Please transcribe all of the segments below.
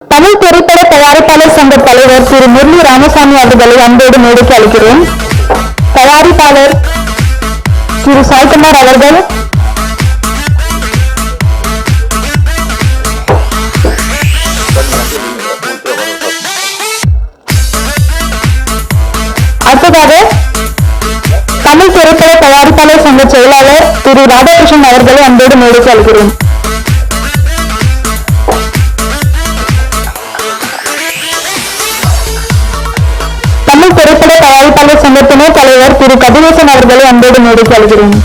தமிழ் திரைப்பட தயாரிப்பாளர் சங்க தலைவர் திரு முரளி ராமசாமி அவர்களை அன்போடு மேடைக்கு அழைக்கிறேன். தயாரிப்பாளர் திரு சாய்குமார் அவர்கள், அடுத்ததாக தமிழ் திரைப்பட தயாரிப்பாளர் சங்க செயலாளர் திரு ராதாகிருஷ்ணன் அவர்களை அன்போடு மேடைக்கு அழைக்கிறேன். தமிழ் திரைப்பட தயாரிப்பாளர் சங்க துணைத் தலைவர் திரு கதிரேசன் அவர்களை அன்போடு மேடைக்கு அழைக்கிறேன்.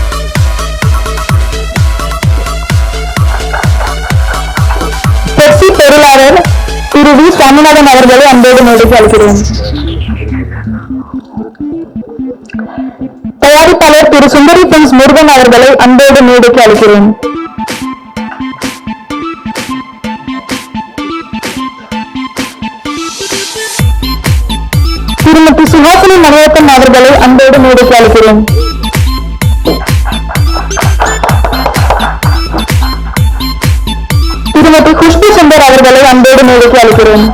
பெப்சி பொருளாளர் திரு வி சாமிநாதன் அவர்களை அன்போடு மேடைக்கு அழைக்கிறேன். தயாரிப்பாளர் திரு சுந்தரி பிரின்ஸ் முருகன் அவர்களை அன்போடு மேடைக்கு அழைக்கிறேன். திருமதி சுஹாசினி மணியப்பன் அவர்களை அன்போடு மேடைக்கு அழைக்கிறேன். திருமதி குஷ்பு சுந்தர் அவர்களை அன்போடு மேடைக்கு அழைக்கிறேன்.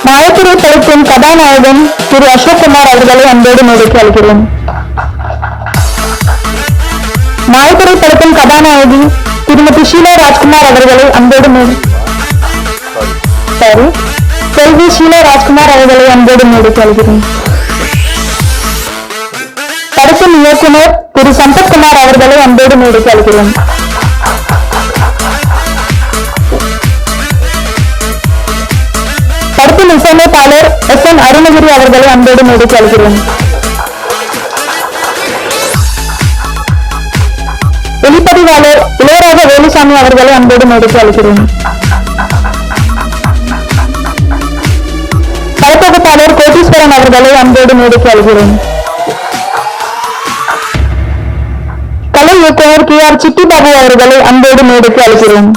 மாயத்துறை படத்தின் கதாநாயகன் திரு அசோக்குமார் அவர்களை அன்போடு மேடைக்கு அழைக்கிறேன். மாயத்துறை படத்தின் கதாநாயகி திருமதி ஷீலா ராஜ்குமார் அவர்களை அன்போடு செல்வி ஷீலா ராஜ்குமார் அவர்களை அன்போடு மேடைக்கு அழைக்கிறேன். படத்தின் இயக்குனர் திரு சம்பத்குமார் அவர்களை அன்போடு மேடைக்கு அழைக்கிறேன். படத்தின் இசையமைப்பாளர் எஸ்.என். அருணகிரி அவர்களை அன்போடு மேடைக்கு அழைக்கிறேன். ஒளிப்பதிவாளர் இளையராஜா வேலுசாமி அவர்களை அன்போடு மேடைக்கு அழைக்கிறேன். படத்தொகுப்பாளர் கோட்டீஸ்வரன் அவர்களை அன்போடு மேடைக்கு அழைக்கிறேன். கலை இயக்குனர் கே.ஆர். சிட்டிபாபு அவர்களை அன்போடு மேடைக்கு அழைக்கிறேன்.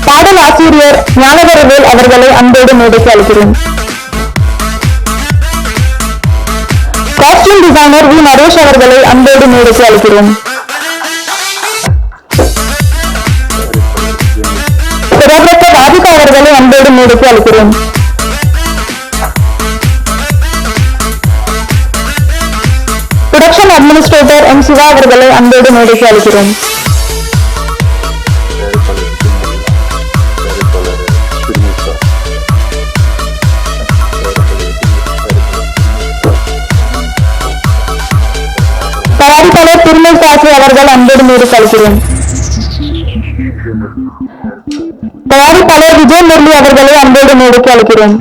பாடல் ஆசிரியர் ஞானவரவேல் அவர்களை அன்போடு மேடைக்கு அழைக்கிறேன். காஸ்டியூம் டிசைனர் வி நரேஷ் அவர்களை அன்போடு மேடைக்கு அழைக்கிறேன். கொரியோகிராஃபர் ராதிகா அவர்களை அன்போடு மேடைக்கு அழைக்கிறேன். Production administrator M. சிவா அவர்களை அன்போடு மேடைக்கு அழைக்கிறேன். தயாரிப்பாளர் திருமல் சாசி அவர்கள் அன்போடு மேடைக்கு அழைக்கிறேன். தயாரிப்பாளர் விஜய் முரளி அவர்களை அன்போடு மேடைக்கு அழைக்கிறேன்.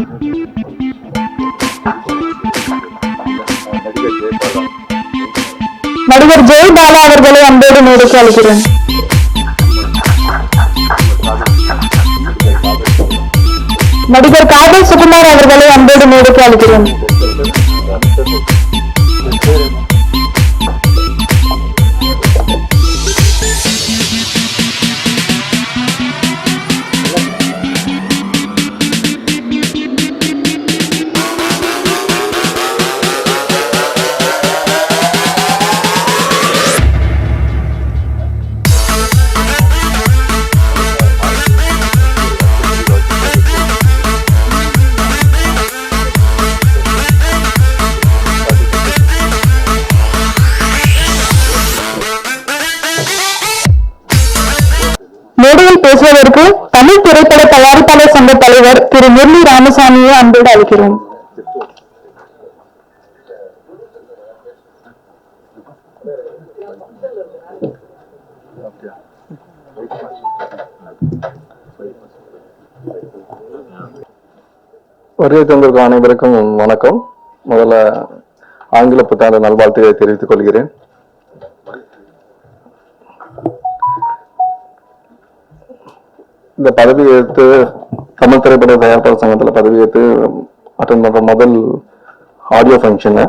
நடிகர் ஜெய் பாலா அவர்களை அன்போடு மேடைக்கு அழைக்கிறேன். நடிகர் காதல் சுகுமார் அவர்களை அன்போடு மேடைக்கு அழைக்கிறேன். மேடையில் பேசுவதற்கு தமிழ் திரைப்பட தயாரிப்பாளர் சங்க தலைவர் திரு முரளி ராமசாமியை அன்போடு அழைக்கிறோம். வருகை தந்திருக்கும் அனைவருக்கும் வணக்கம். முதல்ல ஆங்கில புத்தாண்டு நல்வாழ்த்துக்களை தெரிவித்துக் கொள்கிறேன். இந்த பதவி ஏற்று தமிழ் திரைப்பட தயாரிப்பாளர் சங்கத்தில் பதவி ஏற்று அட்டன் பண்ற முதல் ஆடியோ ஃபங்க்ஷனு.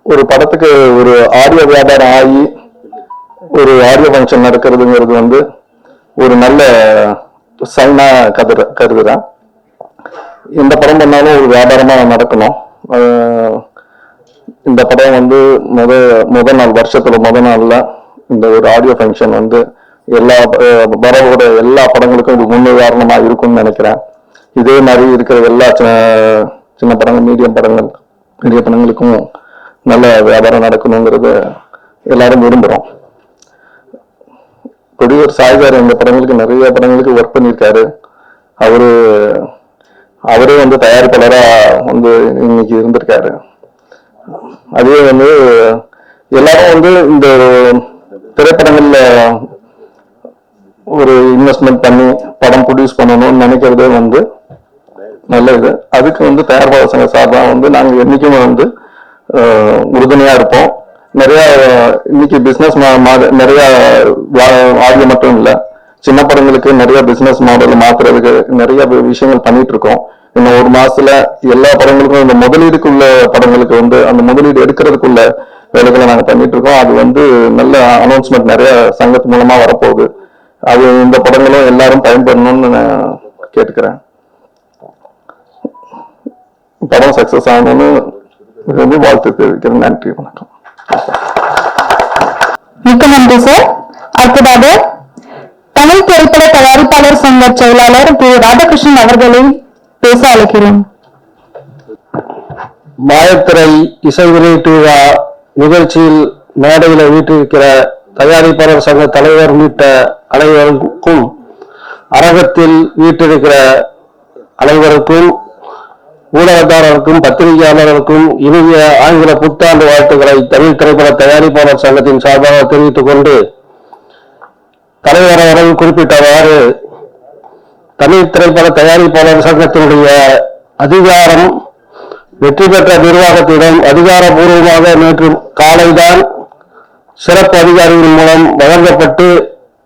ஒரு படத்துக்கு ஒரு ஆடியோ வியாபாரம் ஆகி ஒரு ஆடியோ ஃபங்க்ஷன் நடக்கிறதுங்கிறது ஒரு நல்ல சைனா கருதுறேன். எந்த படம் பண்ணாலும் ஒரு வியாபாரமா நடக்கணும். இந்த படம் வந்து முதல் நாள், வருஷத்துல முதல் நாள்ல இந்த ஒரு ஆடியோ ஃபங்க்ஷன் வந்து வரவோட எல்லா படங்களுக்கும் இது முன்னுதாரணமா இருக்கும்னு நினைக்கிறேன். இதே மாதிரி இருக்கிற எல்லா சின்ன படங்கள், மீடியம் படங்கள், பெரிய படங்களுக்கும் நல்ல வியாபாரம் நடக்கணுங்கிறத எல்லாரும் விரும்புகிறோம். ப்ரொடியூசர் சாய்கார் இந்த படங்களுக்கு நிறைய படங்களுக்கு ஒர்க் பண்ணியிருக்காரு. அவரே வந்து தயாரிப்பாளரா வந்து இன்னைக்கு இருந்திருக்காரு. அதே வந்து எல்லாரும் வந்து இந்த திரைப்படங்கள்ல ஒரு இன்வெஸ்ட்மெண்ட் பண்ணி படம் ப்ரொடியூஸ் பண்ணணும்னு நினைக்கிறதே வந்து நல்லது. அதுக்கு வந்து தயாரிப்பாளர் சங்க சார்பாக வந்து நாங்கள் என்னைக்குமே வந்து உறுதுணையா இருப்போம். நிறைய இன்னைக்கு பிசினஸ் நிறைய ஆடியோ மட்டும் இல்லை, சின்ன படங்களுக்கு நிறைய பிசினஸ் மாடல் மாத்துறதுக்கு நிறைய விஷயங்கள் பண்ணிட்டு இருக்கோம். இன்னும் ஒரு மாசத்துல எல்லா படங்களுக்கும் இந்த முதலீடுக்குள்ள படங்களுக்கு வந்து அந்த முதலீடு எடுக்கிறதுக்குள்ள வேலைகளை நாங்க பண்ணிட்டு இருக்கோம். அது வந்து நல்ல அனௌன்ஸ்மெண்ட் நிறைய சங்கத்து மூலமா வரப்போகுது. அது இந்த படங்களும் எல்லாரும் பயன்படணும்னு நான் கேட்டுக்கிறேன். படம் சக்சஸ் ஆகணும்னு வாழ்த்து தெரிவிக்கிறேன். நன்றி, வணக்கம். மிக்க நன்றி சார். அடுத்ததாக தமிழ் திரைப்பட தயாரிப்பாளர் சங்க செயலாளர் திரு ராதாகிருஷ்ணன் அவர்களை பேச அழைக்கிறேன். மாயத்திரை இசை வெளியீட்டு விழா நிகழ்ச்சியில் மேடையில் வீட்டிருக்கிற தயாரிப்பாளர் சங்க தலைவர் உள்ளிட்ட அனைவருக்கும், அரங்கத்தில் வீட்டிருக்கிற அனைவருக்கும், ஊடகத்தாரருக்கும், பத்திரிகையாளர்களுக்கும் இனிய ஆங்கில புத்தாண்டு வாழ்த்துக்களை தமிழ் திரைப்பட தயாரிப்பாளர் சங்கத்தின் சார்பாக தெரிவித்துக் கொண்டு, தலைவர் அவர்கள் குறிப்பிட்டவாறு தமிழ் திரைப்பட தயாரிப்பாளர் சங்கத்தினுடைய அதிகாரம் வெற்றி பெற்ற நிர்வாகத்திடம் அதிகாரபூர்வமாக நேற்று காலைதான் சிறப்பு அதிகாரிகள் மூலம் வழங்கப்பட்டு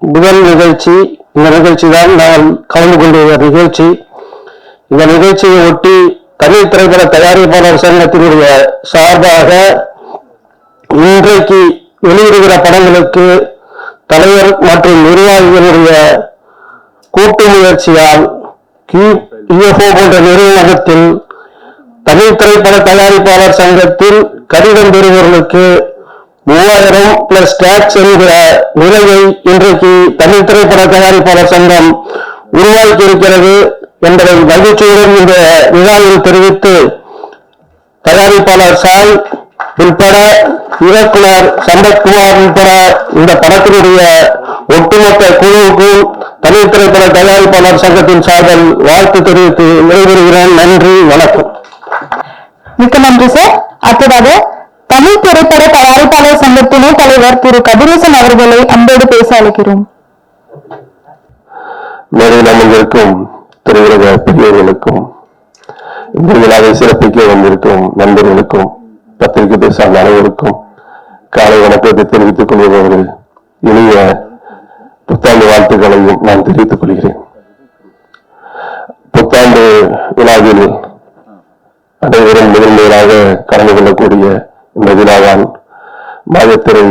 முதல் நிகழ்ச்சி இந்த நிகழ்ச்சி தான் நான் கலந்து கொண்டுள்ள நிகழ்ச்சி. இந்த நிகழ்ச்சியை ஒட்டி தமிழ் திரைப்பட தயாரிப்பாளர் சங்கத்தினுடைய சார்பாக இன்றைக்கு வெளியிடுகிற படங்களுக்கு தலைவர் மற்றும் நிர்வாகிகளுடைய கூட்டு முயற்சியால் QFO போன்ற நிறுவனத்தில் தமிழ் திரைப்பட தயாரிப்பாளர் சங்கத்தில் கடிதம் பெறுபவர்களுக்கு 3000 பிளஸ் டாக்ஸ் என்கிற நிலையை இன்றைக்கு தமிழ் திரைப்பட தயாரிப்பாளர் சங்கம் உருவாக்கி இருக்கிறது என்பதை மகிழ்ச்சியுடன் இந்த விழாவில் தெரிவித்து, தயாரிப்பாளர் சாய் உட்பட இயக்குனர் சம்பத்குமார் உட்பட இந்த படத்தினுடைய ஒட்டுமொத்த குழுவுக்கும் தமிழ் திரைப்பட தயாரிப்பாளர் சங்கத்தின் சார்பில் வாழ்த்து தெரிவித்து விடைபெறுகிறேன். நன்றி, வணக்கம். மிக்க நன்றி சார். அடுத்ததாக தமிழ் திரைப்பட தயாரிப்பாளர் சங்க துணைத் தலைவர் திரு கதிரேசன் அவர்களை அன்போடு பேச அழைக்கிறோம். மேடையில் அமர்ந்திருக்கும் திரையுலக பெரியவர்களுக்கும், இந்த விழாவை சிறப்பிக்க வந்திருக்கும் நண்பர்களுக்கும், பத்திரிகை சார்ந்த அனைவருக்கும் காலை வணக்கத்தை தெரிவித்துக் கொள்வதோடு இனிய புத்தாண்டு வாழ்த்துக்களையும் நான் தெரிவித்துக் கொள்கிறேன். புத்தாண்டு விழாவில் அனைவரும் முதன்மையாக கலந்து கொள்ளக்கூடிய இந்த விழாவான் மாயத்திரை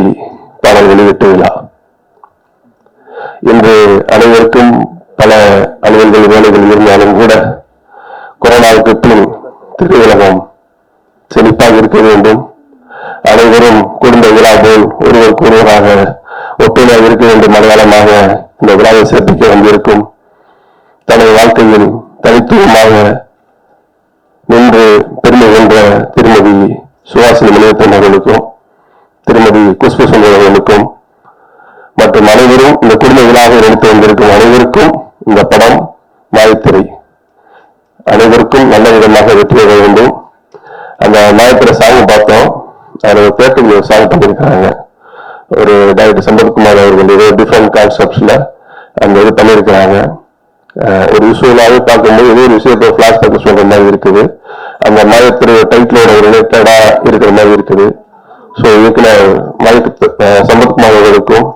பாடல் வெளியீட்டு விழா. இன்று அனைவருக்கும் பல அலுவல்கள் வேலைகள் இருந்தாலும் கூட கொரோனாவுக்கு பின் திரையுலகம் செழிப்பாக இருக்க வேண்டும், அனைவரும் குடும்ப விழா போல் ஒருவருக்கு ஒருவராக ஒற்றுமையாக இருக்க வேண்டும் அடையாளமாக இந்த விழாவை சிறப்பிக்க வந்திருக்கும் தனது வாழ்க்கையில் தனித்துவமாக நின்று பெருமை கொண்ட திருமதி சுஹாசினி மணியத்தன் அவர்களுக்கும், திருமதி குஷ்பு சுந்தர் அவர்களுக்கும் மற்றும் அனைவரும் இந்த குடும்ப விழாவை எடுத்து வந்திருக்கும் அனைவருக்கும் இந்த படம் மாயத்திரை அனைவருக்கும் நல்ல விதமாக வெற்றி பெற வேண்டும். அந்த மாயத்திரை சாங் பார்த்தோம், அதில் பேட்டுக்கு சாங் பண்ணியிருக்கிறாங்க. ஒரு டைரக்டர் சம்பத்குமார் அவர்கள் ஏதோ டிஃப்ரெண்ட் கான்செப்ட்ஸ்ல அந்த இது பண்ணியிருக்கிறாங்க. ஒரு விஷுவலாகவே பார்க்கும்போது ஏதோ ஒரு விஷயத்தை பிளாஷ்பேக் சொல்ற மாதிரி இருக்குது. அந்த மாயத்திரை டைட்டிலோட ரிலேட்டடா இருக்கிற மாதிரி இருக்குது. ஸோ இயக்குனர் சம்பத்குமார் அவர்களுக்கும்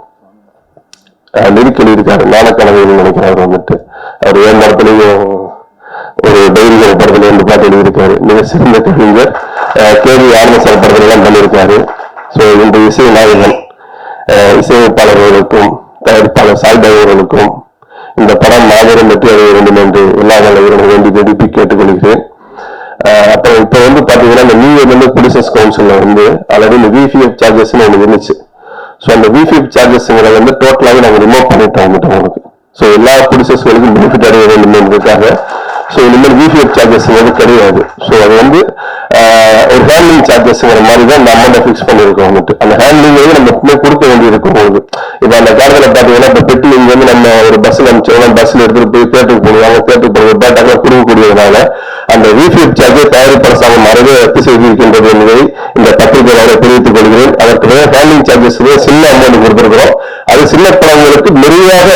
லிரிக் எழுதியிருக்காரு, நாணக்கணவையில் நினைக்கிறார். அவர் வந்துட்டு அவர் எந்த இடத்துலையும் ஒரு டைரிகள் படத்துல வந்து பாட்டு எழுதியிருக்காரு. மிக சிறந்த கவிஞர். கேவி ஆனந்தசாமி படத்துல எல்லாம் பண்ணியிருக்காரு. ஸோ இந்த இசை நாயகன் இசையமைப்பாளர்களுக்கும் தயாரிப்பாளர் சாய்பாய் அவர்களுக்கும் இந்த படம் மாபெரும் வெற்றி அடைய வேண்டும் என்று எல்லா நிலையிலும் வேண்டி விரும்பி கேட்டுக்கொள்கிறேன். அப்புறம் இப்ப வந்து பாத்தீங்கன்னா இந்த நியூ இயர்ல ப்ரொடியூசர்ஸ் கவுன்சில்ல வந்து ஆல்ரெடி இந்த விபிஎஃப் சார்ஜஸ் ஒன்று இருந்துச்சு. ஸோ அந்த விபிஎஃப் சார்ஜஸ்ங்கிறத வந்து டோட்டலாகவே நாங்கள் ரிமூவ் பண்ணிட்டோம் உங்களுக்கு. ஸோ எல்லா ப்ரொடியூசர்ஸ்களுக்கும் பெனிஃபிட் அடைய வேண்டும் என்பதற்காக ஸோ இனிமேல் விபிஎஃப் சார்ஜஸ் வந்து கிடையாது. ஸோ அது வந்து ஒரு ஹேண்ட்லிங் சார்ஜஸ்ங்கிற மாதிரி தான் இந்த அமௌண்ட்டை ஃபிக்ஸ் பண்ணியிருக்கோம் வந்துட்டு. அந்த ஹேண்ட்லிங் வந்து நம்ம எப்பவுமே கொடுக்க வேண்டியிருக்கும் உங்களுக்கு. இப்போ அந்த காலத்தில் பார்த்தீங்கன்னா இப்போ பெட்டி இங்கே வந்து நம்ம ஒரு பஸ்ஸில் அனுப்பிச்சோம்னா பஸ்ஸில் எடுத்துட்டு போய் தேட்டருக்கு போடுவாங்க. தேட்டருக்கு போய் பேட்டாக கொடுக்கக்கூடியதுனால அந்த விபிஎஃப் சார்ஜை தயாரிப்பு அரசாங்கம் மறவே ரத்து செய்திருக்கின்றது என்பதை இந்த பத்திரிகையாளரை தெரிவித்துக் கொள்கிறேன். அதற்கு ஹேண்ட்லிங் சார்ஜஸ் சின்ன அமௌண்ட் கொடுத்திருக்கிறோம். அது சின்ன படங்களுக்கு நிறைவாக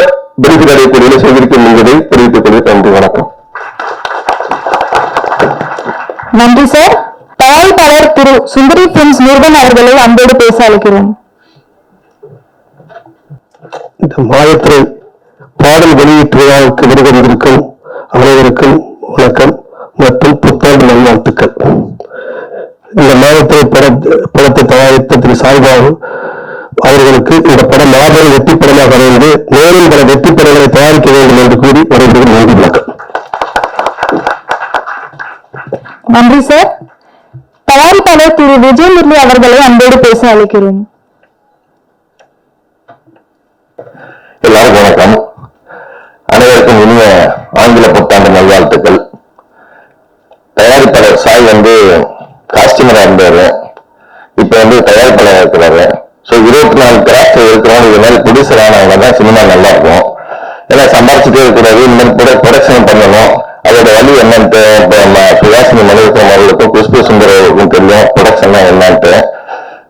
பெனிஃபிட் அடையக்கூடிய செய்திருக்கும் என்பதை தெரிவித்துக் கொள்கிறேன். நன்றி, வணக்கம். நன்றி சார். தயாரிப்பாளர் திரு சுந்தரி பிலிம்ஸ் நிறுவன் அவர்களை அன்போடு பேச அழைக்கிறோம். இந்த மாதத்திரை பாடல் வெளியீட்டு விழாவுக்கு வருவதற்கும் அனைவருக்கும் வணக்கம் மற்றும் புத்தாண்டு நல்வாழ்த்துக்கள். இந்த மாதத்திரை படத்தை தயாரித்த திரு சாய்பாபு அவர்களுக்கு இந்த படம் மாபெரும் வெற்றி படமாக அமைந்து மேலும் பல வெற்றி படங்களை தயாரிக்க வேண்டும் என்று கூறி வருவதற்கு நன்றி, வணக்கம். நன்றி சார். தயாரிப்பாளர் திரு விஜய் முரளி அவர்களை அன்போடு பேச அழைக்கிறோம். எல்லாருக்கும் வணக்கம். அனைவருக்கும் இனிய ஆங்கில புத்தாண்டு நல்வாழ்த்துக்கள். தயாரிப்பாளர் சாய் வந்து காஸ்டியூமரா இருந்தாரு, இப்ப வந்து தயாரிப்பாளர் இருக்கிறாரு. ஸோ 24 கிராஃப்ட் இருக்கிறோம். இது மாதிரி ப்ரொடியூசர் ஆனவங்க தான் சினிமா நல்லா இருக்கும். ஏன்னா சம்பாரிச்சுட்டே இருக்கிறாரு. இந்த மாதிரி ப்ரொடக்ஷன் பண்ணணும். அதோட வழி என்னன்ட்டு சுயாசினி மனிதத்துவம் அவர்களுக்கும் குஷ்பு சுந்தரவுக்கும் தெரியும் ப்ரொடக்ஷன்லாம் என்னன்ட்டு.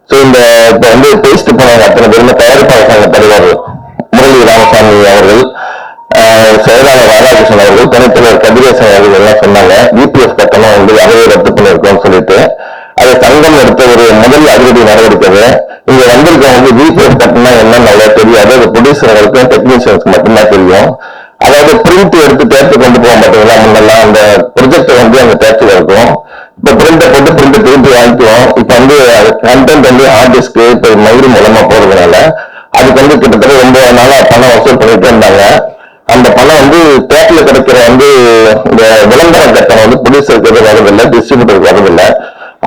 ஸோ இந்த இப்போ வந்து பேசிட்டு போனவங்க அத்தனை பேருமே தயாரிப்பாளர் சங்க தலைவர் முரளி ராமசாமி அவர்கள், செயலாளர் ராதாகிருஷ்ணன் அவர்கள், துணைத்தலைவர் கதிரேசன் அவர்கள் எல்லாம் சொன்னாங்க விபிஎஃப் கட்டணம் வந்து அதையே ரத்து பண்ணியிருக்கோம்னு சொல்லிட்டு. அதை சங்கம் எடுத்த ஒரு முதல் அதிரடி நடவடிக்கை. இங்க வந்திருக்கவங்க வந்து விபிஎஃப் கட்டணம் என்னன்னு நல்லா தெரியாது. அது ப்ரொடியூசர்களுக்கும் டெக்னீஷியன்ஸ்க்கு மட்டும்தான் தெரியும். அதாவது பிரிண்ட் எடுத்து தேட்டருக்கு கொண்டு போக மாட்டீங்களா, முன்னெல்லாம் அந்த ப்ரொஜெக்ட் வந்து அந்த தேட்டருக்கு இருக்கும். இப்ப பிரிண்டை போட்டு பிரிண்ட் திருப்பி வாங்கிக்குவோம். இப்ப வந்து கண்டென்ட் வந்து ஹார்ட் டிஸ்க்கு இப்ப மயிறு மூலமா போறதுனால அதுக்கு வந்து கிட்டத்தட்ட 9 நாளா பணம் வசூல் பண்ணிட்டே இருந்தாங்க. அந்த பணம் வந்து தேட்டர்ல கிடைக்கிற வந்து இந்த விளம்பர கட்டணம் வந்து ப்ரொடியூசருக்கு வரதில்லை, டிஸ்ட்ரிபியூட்டருக்கு வரதில்லை.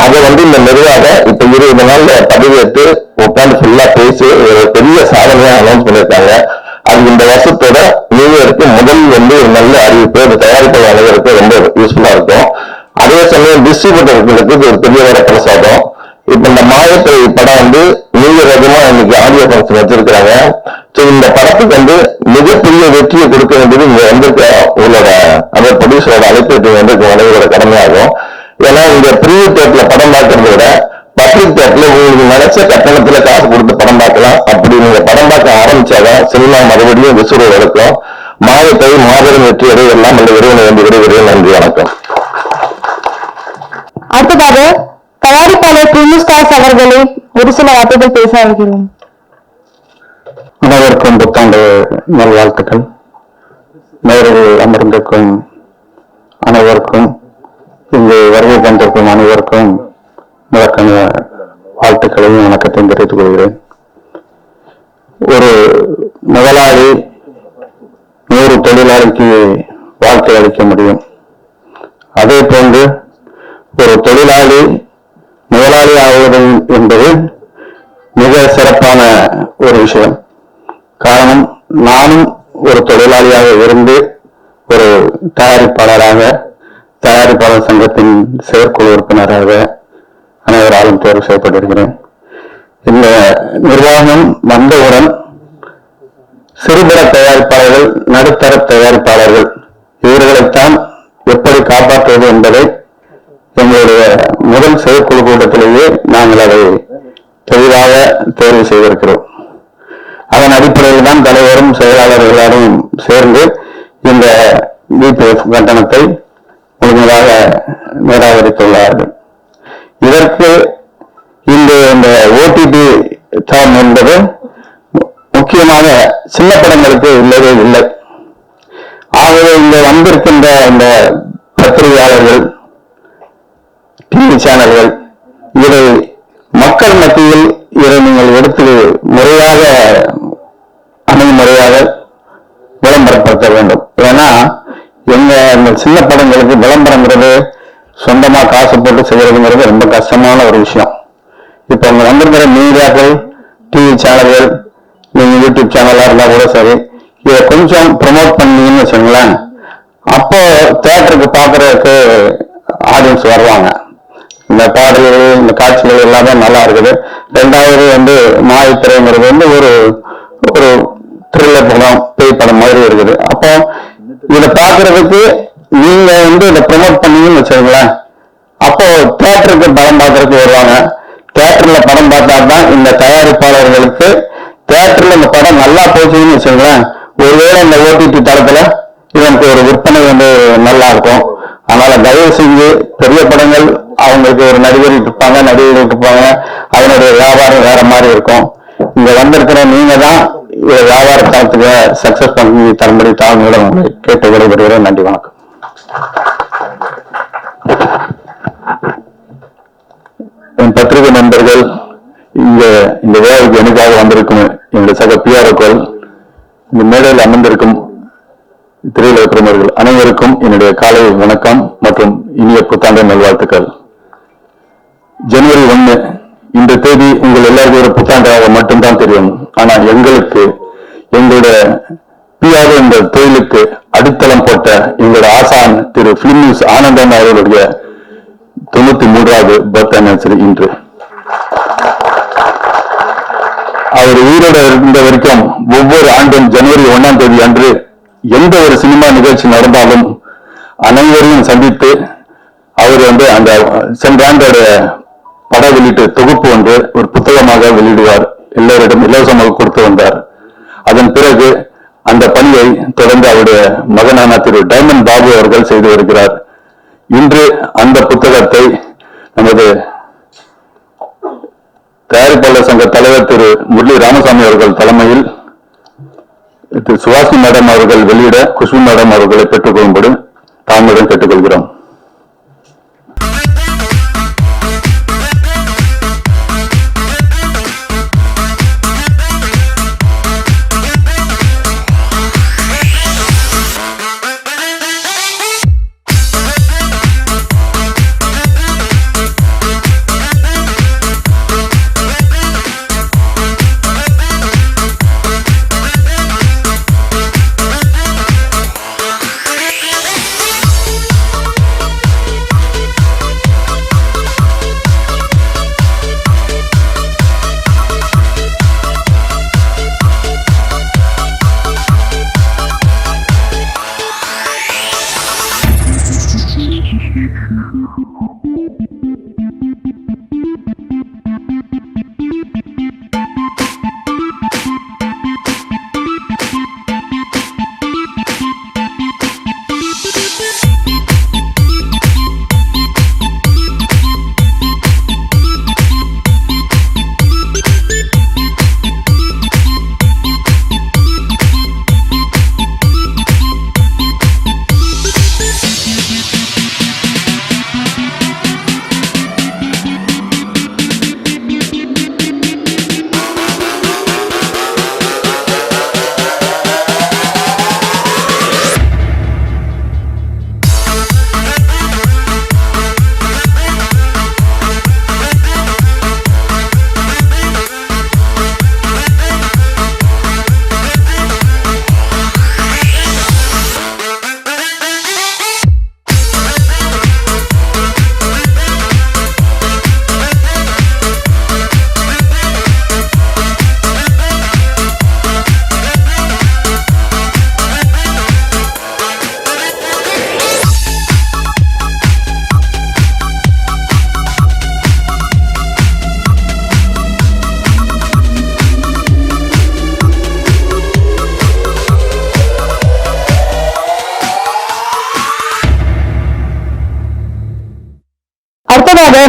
அதை வந்து இந்த நிர்வாக இப்ப 20 நாள்ல பதவியேற்று உட்காந்து ஃபுல்லா பேசி ஒரு பெரிய சாதனையா அனௌன்ஸ் பண்ணியிருக்காங்க. அது இந்த வருஷத்தோட நியூ இயருக்கு முதல் வந்து நல்ல அறிவிப்பு. அந்த தயாரிப்பு அனைவருக்கு ரொம்ப யூஸ்ஃபுல்லா இருக்கும். அதே சமயம் டிஸ்ட்ரிபியூட்டர்களுக்கு ஒரு பெரிய வரப்பிரசாதம். இப்ப இந்த மாயத்திரை படம் வந்து நியூ இயர் அதிகமா இன்னைக்கு ஆடியோ ஃபங்க்ஷன் வச்சிருக்கிறாங்க. ஸோ இந்த படத்துக்கு வந்து மிகப்பெரிய வெற்றியை கொடுக்க வேண்டியது இங்க வந்திருக்க உங்களோட அந்த ப்ரொடியூசரோட அழைப்பு வந்து அனைவரோட கடமையாகும். ஏன்னா இந்த ப்ரீவியூ தேட்டர்ல படம் பார்க்கறத விட பப்ளிக் தேட்டர்ல உங்களுக்கு நினைச்ச கட்டணத்துல காசு கொடுத்து படம் பார்க்கலாம். அப்படி நீங்க படம் பார்க்க ஆரம்பிச்சாதான் சினிமா மறுபடியும் விசுவல் இருக்கும். மாயத்தை மாபெரும் வெற்றி அடையெல்லாம் அந்த இறைவனை வேண்டி விடுகிறேன். நன்றி, வணக்கம். அடுத்ததாக தயாரிப்பாளர் பிரிமிஸ்டாஸ் அவர்களை ஒரு சில வார்த்தைகள் பேச அழைக்கிறோம். அனைவருக்கும் புத்தாண்டு நல்வாழ்த்துக்கள். நேரில் அமர்ந்திருக்கும் அனைவருக்கும், இங்கு வருகை தந்திருக்கும் அனைவருக்கும் முதற்கன வாழ்த்துக்களையும் வணக்கத்தையும் தெரிவித்துக் கொள்கிறேன். ஒரு முதலாளி 100 தொழிலாளிக்கு வாழ்க்கை அளிக்க முடியும். அதே போன்று ஒரு தொழிலாளி முதலாளி ஆவது என்பது மிக சிறப்பான ஒரு விஷயம். காரணம், நானும் ஒரு தொழிலாளியாக இருந்து ஒரு தயாரிப்பாளராக, தயாரிப்பாளர் சங்கத்தின் செயற்குழு உறுப்பினராக அனைவராலும் தேர்வு செய்யப்பட்டிருக்கிறேன். இந்த நிர்வாகம் வந்தவுடன் சிறுபட தயாரிப்பாளர்கள், நடுத்தர தயாரிப்பாளர்கள் இவர்களைத்தான் எப்படி காப்பாற்றுவது என்பதை எங்களுடைய முதல் செயற்குழு கூட்டத்திலேயே நாங்கள் அதை தெளிவாக தேர்வு செய்திருக்கிறோம். அதன் அடிப்படையில் தான் தலைவரும் செயலாளர்களும் சேர்ந்து இந்த விபிஎஃப் கட்டணத்தை முழுமையாக நிராகரித்துள்ளார்கள். இதற்கு இந்த ஓடிடி தரம் என்பது முக்கியமாக சின்ன படங்களுக்கு இல்லவே இல்லை. ஆகவே இங்க வந்திருக்கின்ற இந்த பத்திரிகையாளர்கள், டிவி சேனல்கள் இதை மக்கள் மத்தியில் இதை நீங்கள் எடுத்து முறையாக அணுகுமுறையாக விளம்பரப்படுத்த பயன்படுத்த வேண்டும். ஏன்னா இந்த சின்ன படங்களுக்கு விளம்பரங்கிறது சொந்தமா காசு போட்டு செய்யறதுங்கிறது ரொம்ப கஷ்டமான ஒரு விஷயம். இப்ப இங்க வந்திருக்கிற மீடியாக்கள், டிவி சேனல்கள், நீங்க யூடியூப் சேனலா இருந்தா கூட சரி, இதை கொஞ்சம் ப்ரமோட் பண்ணீங்கன்னு வச்சுங்களேன், அப்போ தியேட்டருக்கு பாக்குறதுக்கு ஆடியன்ஸ் வருவாங்க. இந்த பாடல்கள், இந்த காட்சிகள் எல்லாமே நல்லா இருக்குது. ரெண்டாவது மாயத்திரைங்கிறது ஒரு ஒரு த்ரில்லர் படம், பேய் படம் மாதிரி இருக்குது. அப்போ இதை பாக்குறதுக்கு நீங்க இதை ப்ரமோட் பண்ணீங்கன்னு வச்சுங்களேன், அப்போ தியேட்டருக்கு படம் பார்க்கறதுக்கு வருவாங்க. தியேட்டர்ல படம் பார்த்தா தான் இந்த தயாரிப்பாளர்களுக்கு தியேட்டர்ல இந்த படம் நல்லா போச்சுன்னு வச்சுங்களேன், ஒருவேளை இந்த ஓடிடி தளத்துல இதற்கு ஒரு விற்பனை நல்லா இருக்கும். அதனால தயவு செஞ்சு பெரிய படங்கள் அவங்களுக்கு ஒரு நடிகர்கள் இருப்பாங்க, அதனுடைய வியாபாரம் வேற மாதிரி இருக்கும். இங்க வந்திருக்கிற நீங்க தான் வியாபார தளத்துக்கு சக்சஸ் பண்ணி தரும்படி தாழ்மையுடன் கேட்டு விடைபெறுகிறேன். நன்றி, வணக்கம். என் பத்திரிகை நண்பர்கள், இந்த விழாவுக்கு எனக்காக வந்திருக்கும் என்னுடைய சக பிஆர்ஓக்கள், இந்த மேடையில் அமர்ந்திருக்கும் திரையுலக பிரமுகர்கள் அனைவருக்கும் என்னுடைய காலை வணக்கம் மற்றும் இனிய புத்தாண்டு நல்வாழ்த்துக்கள். ஜனவரி 1 இந்த தேதி உங்கள் எல்லாருக்கும் ஒரு புத்தாண்டாக மட்டும்தான் தெரியும். ஆனா எங்களுடைய பிஆர்ஓ என்ற தொழிலுக்கு அடித்தளம் போட்ட எங்களுடைய ஆசான் திரு பிலிம் நியூஸ் ஆனந்தன் அவர்களுடைய 93வது பர்த் அனிவர்சரி இன்று. அவர் உயிரோட இருந்த வரைக்கும் ஒவ்வொரு ஆண்டும் ஜனவரி 1ஆம் தேதி அன்று எந்த ஒரு சினிமா நிகழ்ச்சி நடந்தாலும் அனைவரையும் சந்தித்து அவர் அந்த சென்ற ஆண்டோட பட வெளியீட்டு தொகுப்பு ஒரு புத்தகமாக வெளியிடுவார். எல்லோரிடம் இலவசமாக கொடுத்து வந்தார். அதன் பிறகு அந்த பணியை தொடர்ந்து அவருடைய மகனான திரு டைமண்ட் பாபு அவர்கள் செய்து வருகிறார். இன்று அந்த புத்தகத்தை நமது தயாரிப்பாளர் சங்க தலைவர் திரு முரளி ராமசாமி அவர்கள் தலைமையில் திரு சுவாசி மேடம் அவர்கள் வெளியிட குஷ்பு மேடம் அவர்களை பெற்றுக் கொள்ளும்படி தாங்களுடன் கேட்டுக்கொள்கிறோம்.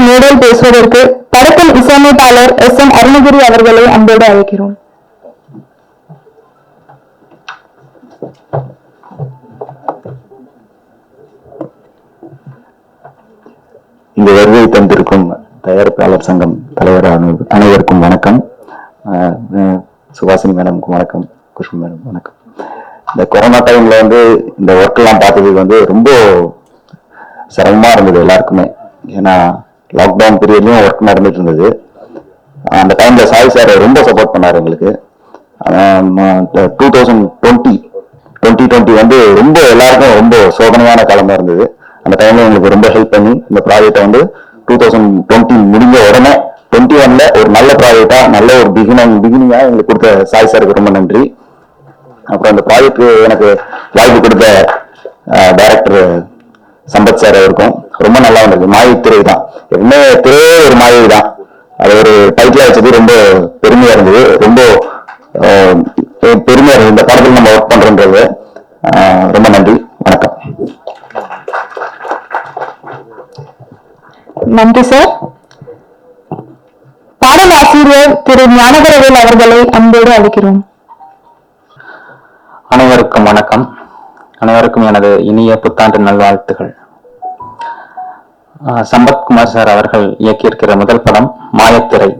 மேடையில் பேசுவதற்கு படத்தின் இசையமைப்பாளர் எஸ்.எம். அருணகிரி அவர்களை அன்போடு அழைக்கிறோம். இந்த வருகை தந்திருக்கும் தயாரிப்பாளர் சங்கம் தலைவர் அனைவருக்கும் வணக்கம். சுபாசினி மேடமுக்கும் வணக்கம், குஷ்பு மேடம் வணக்கம். இந்த கொரோனா டைம்ல வந்து இந்த ஒர்க் எல்லாம் பார்த்ததுக்கு வந்து ரொம்ப சிரமமா இருந்தது எல்லாருக்குமே. ஏன்னா லாக்டவுன் பீரியட்லயும் ஒர்க் நடந்துட்டு இருந்தது. அந்த டைம்ல சாய் சார் ரொம்ப சப்போர்ட் பண்ணாரு எங்களுக்கு. 2020 வந்து ரொம்ப எல்லாருக்கும் ரொம்ப சோதனையான காலமா இருந்தது. அந்த டைம்ல எங்களுக்கு ரொம்ப ஹெல்ப் பண்ணி இந்த ப்ராஜெக்டை வந்து 2020 முடிஞ்ச உடனே 21ல ஒரு நல்ல ப்ராஜெக்டா நல்ல ஒரு பிகினிங்கா எங்களுக்கு கொடுத்த சாய் சாருக்கு ரொம்ப நன்றி. அப்புறம் இந்த ப்ராஜெக்ட் எனக்கு வாய்ப்பு கொடுத்த டைரக்டர் சம்பத் சார் அவருக்கும் ரொம்ப நல்லா இருந்தது. மாயை திரை தான், என்ன திரையே ஒரு மாயை தான், அது ஒரு டைட்டிலா வச்சது ரொம்ப பெருமையா இருந்தது. ரொம்ப பெருமையா இருந்தது இந்த படத்தில் நம்ம ஒர்க் பண்றோன்றது. ரொம்ப நன்றி, வணக்கம். நன்றி சார். பாடல் ஆசிரியர் திரு ஞானகரவேல் அவர்களை அன்போடு அழைக்கிறோம். அனைவருக்கும் வணக்கம். அனைவருக்கும் எனது இனிய புத்தாண்டு நல்வாழ்த்துகள். சம்பத்குமார் சார் அவர்கள் இயக்கியிருக்கிற முதல் படம் மாயத்திரை.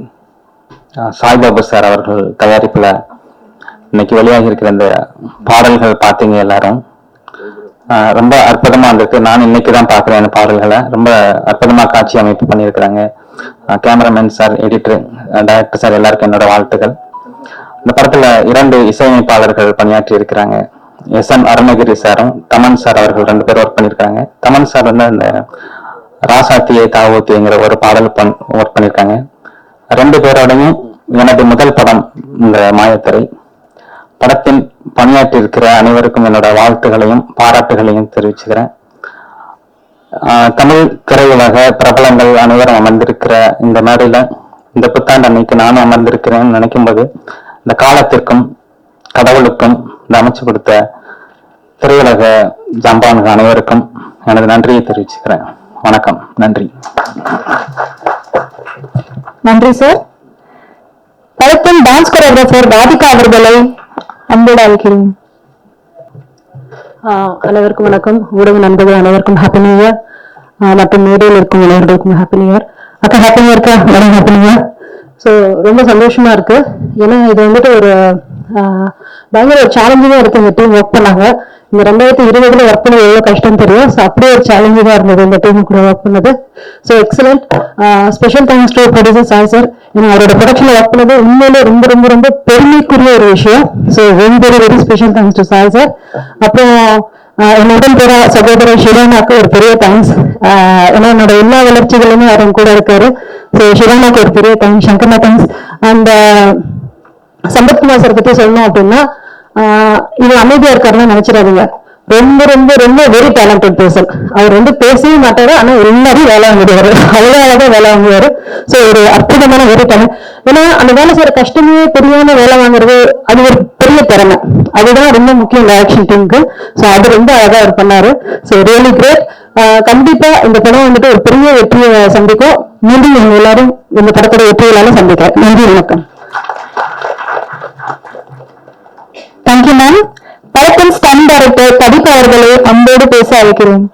சாய்பாபு சார் அவர்கள் தயாரிப்புல இன்னைக்கு வெளியாகி இருக்கிற இந்த பாடல்கள் பார்த்தீங்க எல்லாரும், ரொம்ப அற்புதமா இருந்திருக்கு. நான் இன்னைக்குதான் பாக்குறேன் இந்த பாடல்களை. ரொம்ப அற்புதமா காட்சி அமைப்பு பண்ணியிருக்கிறாங்க. Cameraman sir, editor, director sir எல்லாருக்கும் என்னோட வாழ்த்துக்கள். இந்த படத்துல 2 இசையமைப்பாளர்கள் பணியாற்றி இருக்கிறாங்க. SM அருணகிரி சாரும் தமன் சார் அவர்கள் 2 பேர் ஒர்க் பண்ணியிருக்காங்க. தமன் சார் வந்து இந்த ராசாத்தியை தாவூத்திங்கிற ஒரு பாடல் ஒர்க் பண்ணியிருக்காங்க. 2 பேரோடையும் எனது முதல் படம் இந்த மாயத்திரை. படத்தில் பணியாற்றி இருக்கிற அனைவருக்கும் என்னோட வாழ்த்துகளையும் பாராட்டுகளையும் தெரிவிச்சுக்கிறேன். தமிழ் திரையுலக பிரபலங்கள் அனைவரும் அமர்ந்திருக்கிற இந்த மேடையில இந்த புத்தாண்டு அன்னைக்கு நானும் அமர்ந்திருக்கிறேன்னு நினைக்கும் போது இந்த காலத்திற்கும் கடவுளுக்கும் இந்த அமைச்சு கொடுத்த திரையுலக ஜம்பான்கள் அனைவருக்கும் எனது நன்றியை தெரிவிச்சுக்கிறேன். வணக்கம், நன்றி. நன்றி சார். படத்தின் டான்ஸ் கோரியோகிராஃபர் ராதிகா அவர்களை அன்போடு அழைக்கிறோம். அனைவருக்கும் வணக்கம். ஊடக நண்பர்கள் அனைவருக்கும் ஹாப்பி நியூ இயர். மற்றும் மேடையில் இருக்கும் அனைவருக்கும் ஹாப்பி நியூ இயர். அக்கா ஹாப்பி நியூ இயர்க்கா, madam happy new year. So ரொம்ப சந்தோஷமா இருக்கு. ஏன்னா இது வந்துட்டு ஒரு பயங்கர ஒரு சேலஞ்சிங்கா இருக்கு. இந்த டீம் ஒர்க் பண்ணாங்க. இந்த 2020 ஒர்க் பண்ணது எவ்வளவு கஷ்டம் தெரியும். ஸோ அப்படியே ஒரு சேலஞ்சிங்கா இருந்தது இந்த டீம் கூட ஒர்க் பண்ணது. So excellent. Special thanks to producer Sai sir. ஏன்னா அவரோட ப்ரொடக்ஷன்ல ஒர்க் பண்ணது உண்மையிலே ரொம்ப ரொம்ப ரொம்ப பெருமைக்குரிய ஒரு விஷயம். So very very very special thanks to Sai sir. அப்புறம் என்னுடன் பிற சகோதரர் ஷிவானாக்கு ஒரு பெரிய தேங்க்ஸ். ஏன்னா என்னோட எல்லா வளர்ச்சிகளுமே அவரும் கூட இருக்காரு. ஸோ ஷிவானாக்கு ஒரு பெரிய தேங்க்ஸ். சங்கர்னா தேங்க்ஸ். அண்ட் சம்பத்குமார் சார் பத்தி சொல்லணும் அப்படின்னா, இவர் அமைதியா இருக்காருன்னு நினைச்சிடாதீங்க. ரொம்ப ரொம்ப ரொம்ப வெரி டேலண்டட் பர்சன். அவர் வந்து பேசவே மாட்டாரு, ஆனா எல்லாரும் வேலை வாங்குவாரு. அவ்வளவு அழகா வேலை வாங்குவாரு. ஸோ ஒரு அற்புதமான வெரி டேலண்ட். ஏன்னா அந்த வேலை செய்யற கஷ்டமே தெரியாம வேலை வாங்குறது அது ஒரு பெரிய திறமை. அதுதான் ரொம்ப முக்கியம் டைரக்ஷன் டீமுக்கு. ஸோ அது ரொம்ப அழகா அவர் பண்ணாரு. So really great. கண்டிப்பா இந்த படம் வந்துட்டு ஒரு பெரிய வெற்றியை சந்திக்கும். மீண்டும் நீங்க எல்லாரும் இந்த படத்தோட வெற்றிகளால சந்திக்க. நன்றி, வணக்கம். Thank you ma'am. படத்தின் ஸ்டன் டைரக்டர் கதிப் அவர்களை அன்போடு பேச அழைக்கிறோம்.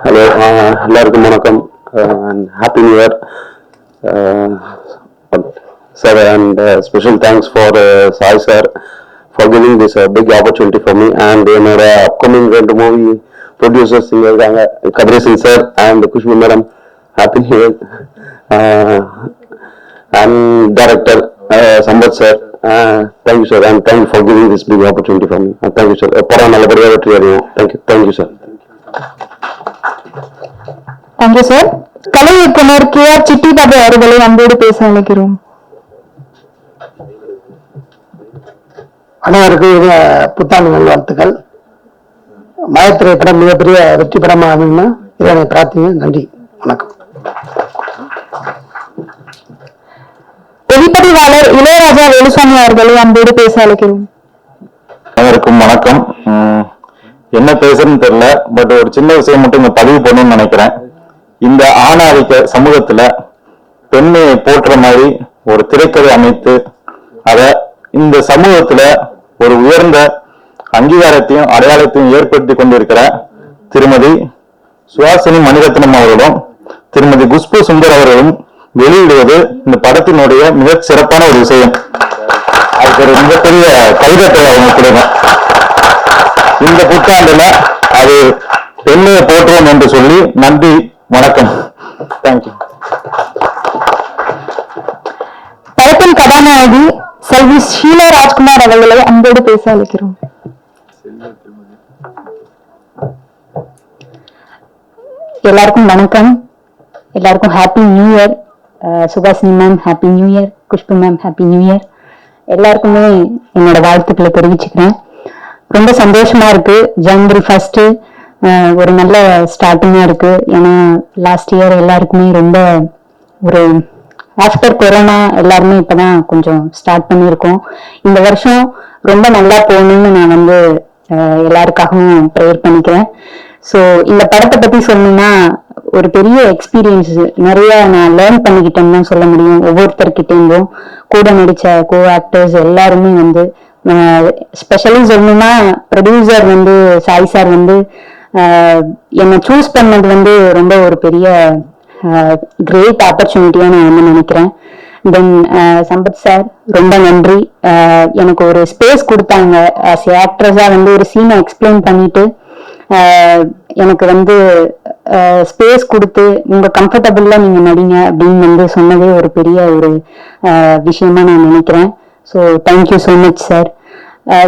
ஹலோ, எல்லாருக்கும் வணக்கம். Happy new year sir. And special thanks for Sai sir for giving this big opportunity for me. And என்னோட அப்கமிங் 2 மூவி ப்ரொடியூசர்ஸ் இங்கே இருக்காங்க, Kathiresan sir and Khushbu madam. Happy new year. And director Sampath sir, thank you sir. And thank you for giving this big opportunity for me. Thank you sir. படம் நல்லபடியாக வெற்றி அடையும். Thank you sir. Thank you sir. கலை இயக்குனர் KR city Babu அவர்களை அன்போடு பேச அழைக்கிறோம். அனைவருக்கும் புத்தாண்டு நல்வாழ்த்துக்கள். மாயத்திரை படம் மிகப்பெரிய வெற்றி படமாக அமையும்னா இதை பிரார்த்தனை. நன்றி, வணக்கம். ஒளிப்பதிவாளர் இளையராஜா வேலுசாமி அவர்களை அன்போடு பேச அழைக்கிறோம். அனைவருக்கும் வணக்கம். என்ன பேசுறதுன்னு தெரியல, பட் ஒரு சின்ன விஷயம் மட்டும் இங்க பதிவு பண்ணணும்னு நினைக்கிறேன். இந்த ஆணாதிக்க சமூகத்துல பெண்மையை போற்றுற மாதிரி ஒரு திரைக்கதை அமைத்து அத இந்த சமூகத்துல ஒரு உயர்ந்த அங்கீகாரத்தையும் அடையாளத்தையும் ஏற்படுத்தி கொண்டிருக்கிற திருமதி சுஹாசினி மணிரத்னம் அவர்களும் திருமதி குஷ்பு சுந்தர் அவர்களும் வெளியிடுவது இந்த படத்தினுடைய மிக சிறப்பான ஒரு விஷயம். அதுக்கு ஒரு மிகப்பெரிய கைதட்டை அவங்க கொடுங்க. இந்த புத்தாண்டுல அது பெண்மையை போற்றுவோம் என்று சொல்லி நன்றி, வணக்கம், தேங்க்யூ. படத்தின் கதாநாயகி செல்வி ஷீலா ராஜ்குமார் அவர்களை அன்போடு பேச அழைக்கிறோம். எல்லாருக்கும் வணக்கம், எல்லாருக்கும் happy new year. Subhashini ma'am happy new year, Khushbu ma'am happy new year. எல்லாருக்குமே என்னோட வாழ்த்துக்களை தெரிவிச்சுக்கிறேன். ரொம்ப சந்தோஷமா இருக்கு. ஜனவரி 1 ஒரு நல்ல ஸ்டார்டிங்கா இருக்கு. ஏன்னா லாஸ்ட் இயர் எல்லாருக்குமே ரொம்ப ஒரு ஆஃப்டர் கொரோனா எல்லாருமே இப்பதான் கொஞ்சம் ஸ்டார்ட் பண்ணியிருக்கோம். இந்த வருஷம் ரொம்ப நல்லா போகணும்னு நான் எல்லாருக்காகவும் ப்ரேயர் பண்ணிக்கிறேன். ஸோ இந்த படத்தை பத்தி சொல்லணும்னா ஒரு பெரிய எக்ஸ்பீரியன்ஸ், நிறைய நான் லேர்ன் பண்ணிக்கிட்டேன்னு தான் சொல்ல முடியும். ஒவ்வொருத்தர்கிட்டேருந்தும் கூட நடிச்ச கோ ஆக்டர்ஸ் எல்லாருமே ஸ்பெஷலி சொல்லணும்னா ப்ரொடியூசர் சாய் சார் என்னை சூஸ் பண்ணது ரொம்ப ஒரு பெரிய கிரேட் ஆப்பர்ச்சுனிட்டியா நான் நினைக்கிறேன். தென் சம்பத் சார் ரொம்ப நன்றி. எனக்கு ஒரு ஸ்பேஸ் கொடுத்தாங்க. ஆஸ் ஏ ஆக்ட்ரஸா ஒரு சீனை எக்ஸ்பிளைன் பண்ணிட்டு எனக்கு ஸ்பேஸ் கொடுத்து உங்க கம்ஃபர்டபுள்ல நீங்க நடிங்க அப்படின்னு சொன்னதே ஒரு பெரிய ஒரு விஷயமா நான் நினைக்கிறேன். So thank you so much sir.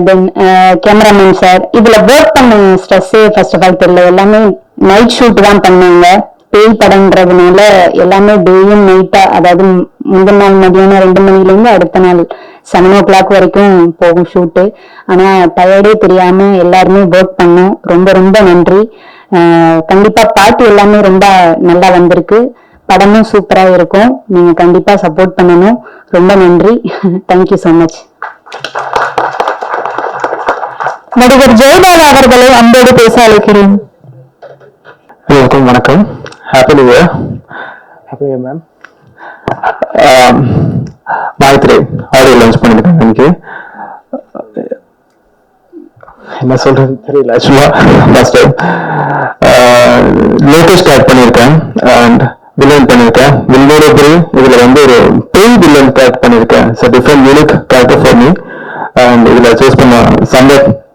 Then cameraman sir, இதுல ஒர்க் பண்ண ஸ்ட்ரெஸ்ஸே ஃபர்ஸ்ட் ஆஃப் ஆல் தெரியல. எல்லாமே நைட் ஷூட் தான் பண்ணாங்க. பேய் படம்ன்றதுனால எல்லாமே டேயும் நைட்டா, அதாவது முந்தின நாள் மதியானம் 2 மணிலேருந்து அடுத்த நாள் 7 o'clock வரைக்கும் போகும் ஷூட்டு. ஆனா டயர்டே தெரியாம எல்லாருமே ஒர்க் பண்ணோம். ரொம்ப ரொம்ப நன்றி. கண்டிப்பா பாட்டு எல்லாமே ரொம்ப நல்லா வந்திருக்கு. படமும் சூப்பரா இருக்கும். நீங்க கண்டிப்பா சப்போர்ட் பண்ணணும். ரொம்ப நன்றி. Thank you so much. நடிகர் ஜெயபாலா அவர்களை அன்போடு பேச அழைக்கிறேன். எல்லாருக்கும் வணக்கம். Happy new year. Happy new year ma'am. Mayathirai audio launch பண்ணிருக்கேன். எனக்கு என்ன சொல்றது தெரியல. Actually first time latest start பண்ணியிருக்கேன் அண்ட் வில்லன் பண்ணியிருக்கேன். வில்லனோட போய் இதுல ஒரு பேய் வில்லன் கேரக்டர் பண்ணியிருக்கேன். It's a different unique character for me. And இதுல சூஸ் பண்ண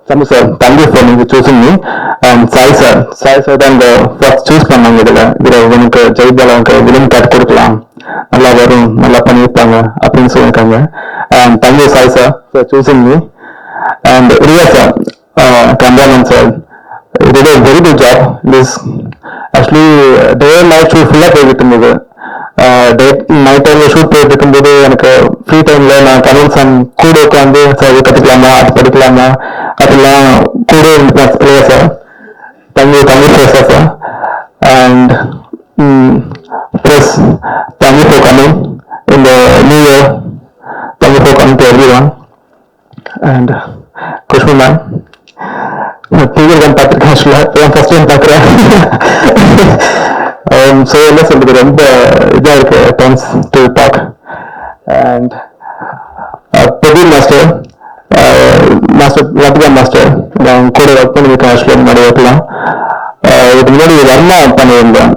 சம்பு சார், தேங்க்யூ ஃபார் நீங்க choosing me. And Sai sir தான் இந்த ஃபர்ஸ்ட் சூஸ் பண்ணாங்க. இதுல உனக்கு ஜெய்பாலாவுக்கு வில்லன் கேரக்டர் கொடுக்கலாம், நல்லா வரும், நல்லா பண்ணியிருப்பாங்க அப்படின்னு சொல்லியிருக்காங்க. And thank you Sai sir for choosing me. And Riya sir, cameraman sir, இது very good job. This actually day night shoot ஃபுல்லாக போய்கிட்டு இருந்தது. நைட் டைம்ல ஷூட் போயிட்டு இருக்கும்போது எனக்கு ஃப்ரீ டைம்ல நான் தமிழ் சாங் கூட உட்காந்து சார் இது கற்றுக்கலாமா, அது படிக்கலாமா, அதெல்லாம் கூட இல்லையா sir. Thank you sir. And plus thank you for coming இந்த new year. Thank you for coming to everyone. And Khushbu ma'am, டிவியில் தான் பார்த்துருக்கேன். ஆக்சுவலாக ஃபர்ஸ்ட் டைம் பார்க்குறேன். ஸோ என்ன சொல்றது, ரொம்ப இதாக இருக்கு times to talk. And Pradeep master, Lathika master, நான் கூட ஒர்க் பண்ணியிருக்கேன். ஆக்சுவலாக முன்னாடி ஒர்க்லாம் இதுக்கு முன்னாடி வர்மா பண்ணியிருந்தேன்.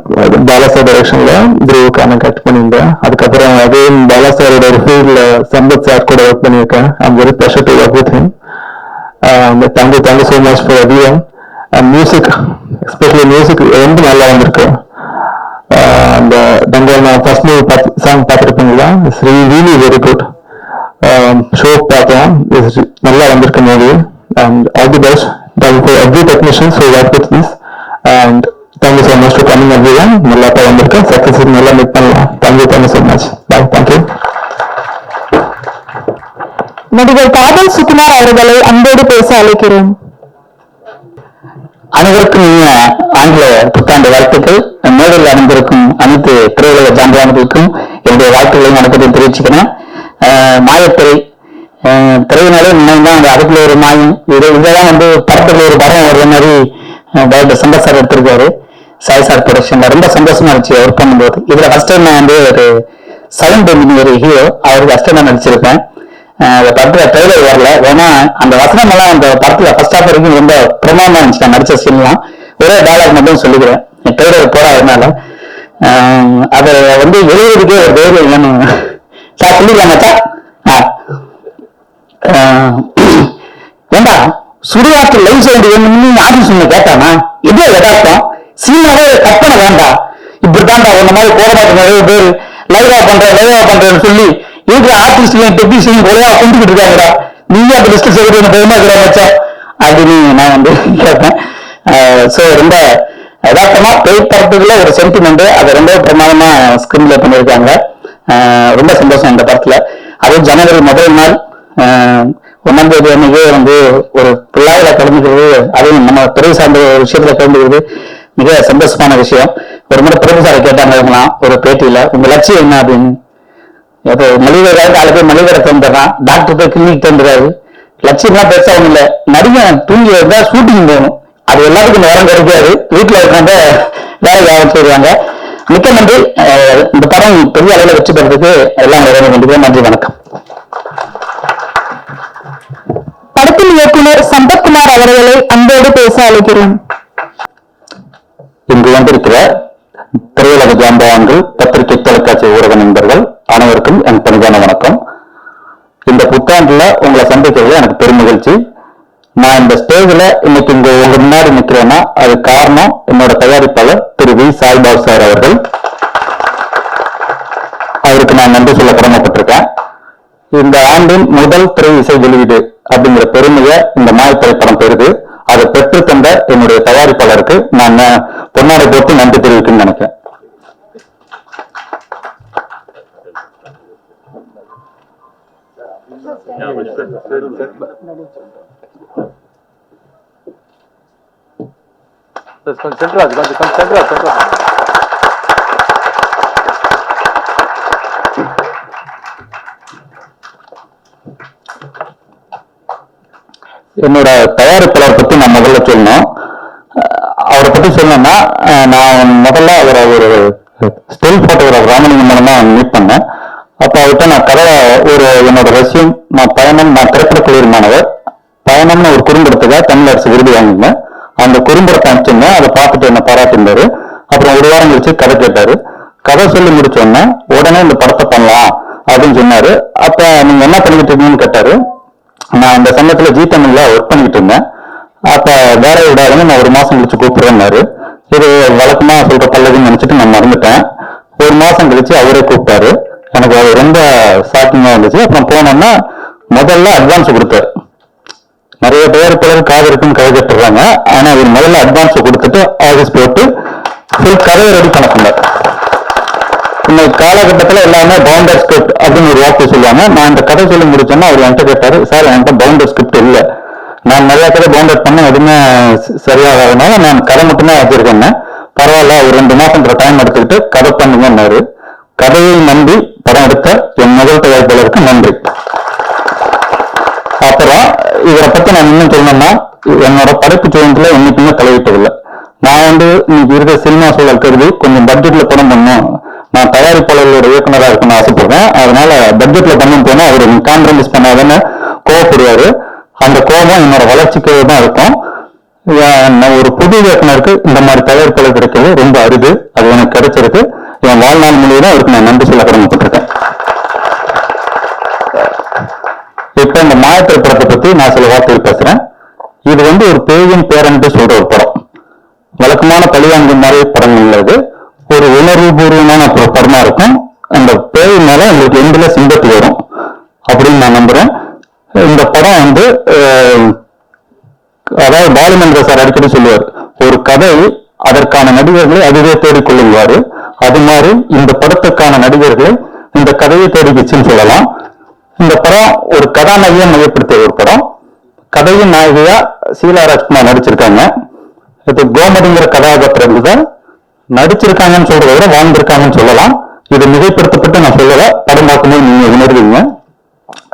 பாலாசார் டைரக்ஷன்ல குருவுக்கான கட் பண்ணியிருந்தேன். அதுக்கப்புறம் அதே பாலாசாரோட ஒரு ஃபீல்ட்ல சம்பத் சார் கூட ஒர்க் பண்ணியிருக்கேன். I'm very pleasure to work with him. Thank you so much for everyone. And music, especially music ரொம்ப நல்லா வந்திருக்கு. அந்த நான் ஃபர்ஸ்ட் மூவி சாங் பார்த்துருப்பீங்களா, it's really very good. Show பார்த்தேன், நல்லா வந்திருக்கு movie. And all the best for every technician so work with this. And thank you so much for coming everyone. நல்லா வந்திருக்கு. சக்ஸஸ் நல்லா மீட் பண்ணலாம். Thank you so much. பாய். Thank you. நடிகர் காதல் சுகுமார் அவர்களை அன்போடு பேச அழைக்கிறேன். அனைவருக்கும் ஆங்கில புத்தாண்டு வாழ்த்துக்கள். மேடையில் அணிந்திருக்கும் அனைத்து திரையுலக சான்றாளர்களுக்கும் என்னுடைய வாழ்த்துக்களையும் வணக்கத்தையும் தெரிவிச்சுக்கிறேன். மாயத்திரை திரையினாலே தான் அதுக்குள்ள ஒரு மாயம். இதான் படத்துல ஒரு படம் வர்ற மாதிரி டைரக்டர் சம்பத் சார் எடுத்திருக்காரு. சாய் சார் ப்ரொடக்ஷன்ல ரொம்ப சந்தோஷமா இருந்துச்சு ஒர்க் பண்ணும்போது. இதுல ஃபர்ஸ்ட் டைம் நான் ஒரு சவுண்ட் இன்ஜினியர் ஹீரோ, அவருக்கு ஃபர்ஸ்ட் டைம் நான் நடிச்சிருப்பேன். அந்த படத்துல ட்ரெய்லர் வரல, ஏன்னா அந்த வசனம் எல்லாம் அந்த படத்துல ஃபர்ஸ்ட் ஹாஃப் வரைக்கும் ரொம்ப பிரமாதமா இருந்துச்சு. நான் நடிச்ச சீன்லாம் ஒரே டைலாக் மட்டும் சொல்லிக்கிறேன். ட்ரெய்லர் போடாதனால அதை எழுதுறதுக்கே ஒரு தைரியம் வேணும். சார் சொல்லிக்கலாமா சார்? ஏண்டா சுடுகாட்டு லைவ் சவுண்ட் வேணும்னு ஆடிஷன்ல கேட்டானா? இதே யதார்த்தம். சீனாவே கற்பனை வேண்டாம். இப்படித்தான்டா இந்த மாதிரி போராட்ட நிறைய பேர் லைவா பண்றேன்னு சொல்லி இருக்கிற ஆர்டிஸ்டையும் டெக்னீஷியன் ஒழுங்கா கொண்டுகிட்டு இருக்காங்கடா. நீங்க அந்த லிஸ்ட் செய்யறது பயமா இருக்கிற வச்சேன் அப்படின்னு நான் வந்து கேட்பேன். ஸோ ரொம்ப யதார்த்தமா பேய் படத்துக்குள்ள ஒரு சென்டிமெண்ட் அதை ரொம்ப பிரமாதமா ஸ்கிரீன்ல பண்ணியிருக்காங்க. ரொம்ப சந்தோஷம் இந்த படத்துல. அதுவும் ஜனவரி முதல் நாள் 1ஆம் தேதி அன்னைக்கு வந்து ஒரு பிள்ளைகளை கலந்துக்கிறது, அதுவும் நம்ம துறை சார்ந்த ஒரு விஷயத்துல கலந்துக்கிறது மிக சந்தோஷமான விஷயம். ஒரு முறை பிரபுசாரை கேட்டாங்க ஒரு பேட்டியில, உங்க லட்சியம் என்ன அப்படின்னு. மளிகை நாலு பேர் மளிகை தந்துடுறான், டாக்டர் போய் கிளினிக் தந்துடுறாரு. லட்சியம்லாம் பெருசா ஒண்ணு இல்லை, நடிகன் தூங்கி இருந்தா ஷூட்டிங் போகணும், அது எல்லாத்துக்கும் நேரம் கிடைக்காது, வீட்டுல உட்காந்து வேலை ஆரம்பிச்சிருவாங்க. மிக்க நன்றி. இந்த படம் பெரிய அளவில் வெற்றி பெறதுக்கு எல்லாம் வேண்டிய நன்றி, வணக்கம். படத்தின் இயக்குனர் சம்பத்குமார் அவர்களை அன்போடு பேச அழைக்கிறேன். இங்கு வந்திருக்கிற திரையுலக ஜாம்பவான்கள், பத்திரிகை தொலைக்காட்சி ஊடக நண்பர்கள் அனைவருக்கும் என் பணிவான வணக்கம். இந்த புத்தாண்டுல உங்களை சந்திக்கிறது எனக்கு பெரும் மகிழ்ச்சி. நான் இந்த ஸ்டேஜ்ல இன்னைக்கு உங்க முன்னாடி நிக்கிறேன்னா அது காரணம் என்னோட தயாரிப்பாளர் திரு வி சாய்பாபு சார் அவர்கள். அவருக்கு நான் நன்றி சொல்ல கடமைப்பட்டிருக்கேன். இந்த ஆண்டின் முதல் திரை இசை வெளியீடு அப்படிங்கிற பெருமையை இந்த மாய் திரைப்படம் பெறுது. அதை பெற்று தந்த என்னுடைய தயாரிப்பாளருக்கு நான் பொன்னாடை போட்டு நன்றி தெரிவிக்குன்னு நினைக்கிறேன். என்னோட தயாரிப்பாளர் பத்தி நான் முதல்ல சொல்லணும். அவரை பத்தி சொல்லணும்னா, நான் முதல்ல அவரை ஒரு ஸ்டில் போட்டோகிராஃபர் ராமலிங்கம் மூலமா மீட் பண்ணேன். அப்ப அவர்கிட்ட நான் கதை என்னோட ரசியம், நான் திரைப்பட கல்லூரி மாணவர். பயணம்னு ஒரு குறும்படத்துக்காக தமிழ் அரசு விருது வாங்கினேன். அந்த குறும்படத்தை அனுப்பிச்சிருந்தேன். அதை பார்த்துட்டு என்ன பாராட்டிருந்தாரு. அப்புறம் ஒரு வாரம் கழிச்சு கதை கேட்டாரு. கதை சொல்லி முடிச்சோடனே உடனே இந்த படத்தை பண்ணலாம் அப்படின்னு சொன்னாரு. அப்ப நீங்க என்ன பண்ணிக்கிட்டு இருக்கீங்கன்னு கேட்டாரு. நான் இந்த சமயத்துல ஜி தமிழ்ல ஒர்க் பண்ணிக்கிட்டு இருந்தேன். அப்ப வேலையை விடாதுன்னு நான் ஒரு மாசம் கழிச்சு கூப்பிடுறேன்னாரு. இது வழக்கமா சொல்ற பல்லவின்னு நினைச்சிட்டு நான் மறந்துட்டேன். ஒரு மாசம் கழிச்சு அவரே கூப்பிட்டாரு. எனக்கு அது ரொம்ப ஷாக்கிங்கா இருந்துச்சு. அப்புறம் போனோம்னா முதல்ல அட்வான்ஸ் கொடுத்தாரு. நிறைய பேர் காது இருக்குன்னு கதை கட்டுறாங்க. ஆனா அவர் முதல்ல அட்வான்ஸ் கொடுத்துட்டு ஆஃபீஸ் போட்டு ஃபுல் கதையை ரெடி பண்ண சொன்னார். இன்னைக்கு காலகட்டத்தில் எல்லாமே பவுண்டர் ஸ்கிரிப்ட் அப்படின்னு ஒரு வார்த்தை சொல்லுவாங்க. நான் இந்த கதை சொல்லி முடிச்சேன்னா அவர் என்கிட்ட கேட்டாரு, சார் என்கிட்ட பவுண்டர் ஸ்கிரிப்ட் இல்லை, நான் நிறைய கதை பவுண்டர் பண்ண எதுவுமே சரியாகாதனால நான் கதை மட்டுமே வச்சிருக்கேன். பரவாயில்ல, ஒரு 2 மாசம் டைம் எடுத்துக்கிட்டு கதை பண்ணுங்கன்னாரு. கதையை நம்பி படம் எடுத்த என் முதல் தயாரிப்பாளருக்கு நன்றி. அப்புறம் இவரை பத்தி நான் இன்னும் சொல்லணும்னா, என்னோட படைப்பு சுதந்திரத்துல என்னைக்குமே தலையிட்டதில்லை. நான் இன்னைக்கு இருக்கிற சினிமா சூழல் கருதி கொஞ்சம் பட்ஜெட்ல படம் பண்ணும், நான் தயாரிப்பாளர்களோட இயக்குனராக இருக்கணும்னு ஆசைப்படுறேன். அதனால பட்ஜெட்ல பண்ண போனா அவர் காம்ப்ரமைஸ் பண்ணாதன்னு கோவப்படுவாரு. அந்த கோபம் என்னோட வளர்ச்சிக்கு தான் இருக்கும். ஒரு புது இயக்குனருக்கு இந்த மாதிரி தயாரிப்பாளர் கிடைக்கிறது ரொம்ப அரிது. அது எனக்கு கிடைச்சிருக்கு. என் வாழ்நாள் முழுவதும் அவருக்கு நான் நன்றி சொல்ல கடமைப்பட்டிருக்கேன். இப்ப இந்த மாய திரைப்படத்தை பத்தி நான் சில வார்த்தைகள் பேசுறேன். இது ஒரு பேயின் பேரன் சொல்ற ஒரு படம். வழக்கமான பழிவாங்க மாதிரி படம் உள்ளது. ஒரு உணர்வு பூர்வமான படமா இருக்கும். அந்த பேய் மேல உங்களுக்கு எந்த சிம்பத்தி வரும் அப்படின்னு நான் நம்புறேன். இந்த படம் அதாவது பாலுமந்திர சார் அடிக்கடி சொல்லுவார், ஒரு கதை அதற்கான நடிகர்களை அதுவே தேடிக்கொள்ளுவாரு. அது மாதிரி இந்த படத்துக்கான நடிகர்களை இந்த கதையை தேடிக்கிச்சுன்னு சொல்லலாம். இந்த படம் ஒரு கதாநாயகியை மையப்படுத்திய ஒரு படம். கதையின் நாயகியா ஷீலா ராஜ்குமார் நடிச்சிருக்காங்க. இது கோமதிங்கிற கதாபாத்திரம் தான் நடிச்சிருக்காங்கன்னு சொல்றதை விட வாழ்ந்திருக்காங்கன்னு சொல்லலாம். இது மிகைப்படுத்தப்பட்டு நான் சொல்லல, படம் பார்க்கும்போது நீங்க உணர்வீங்க.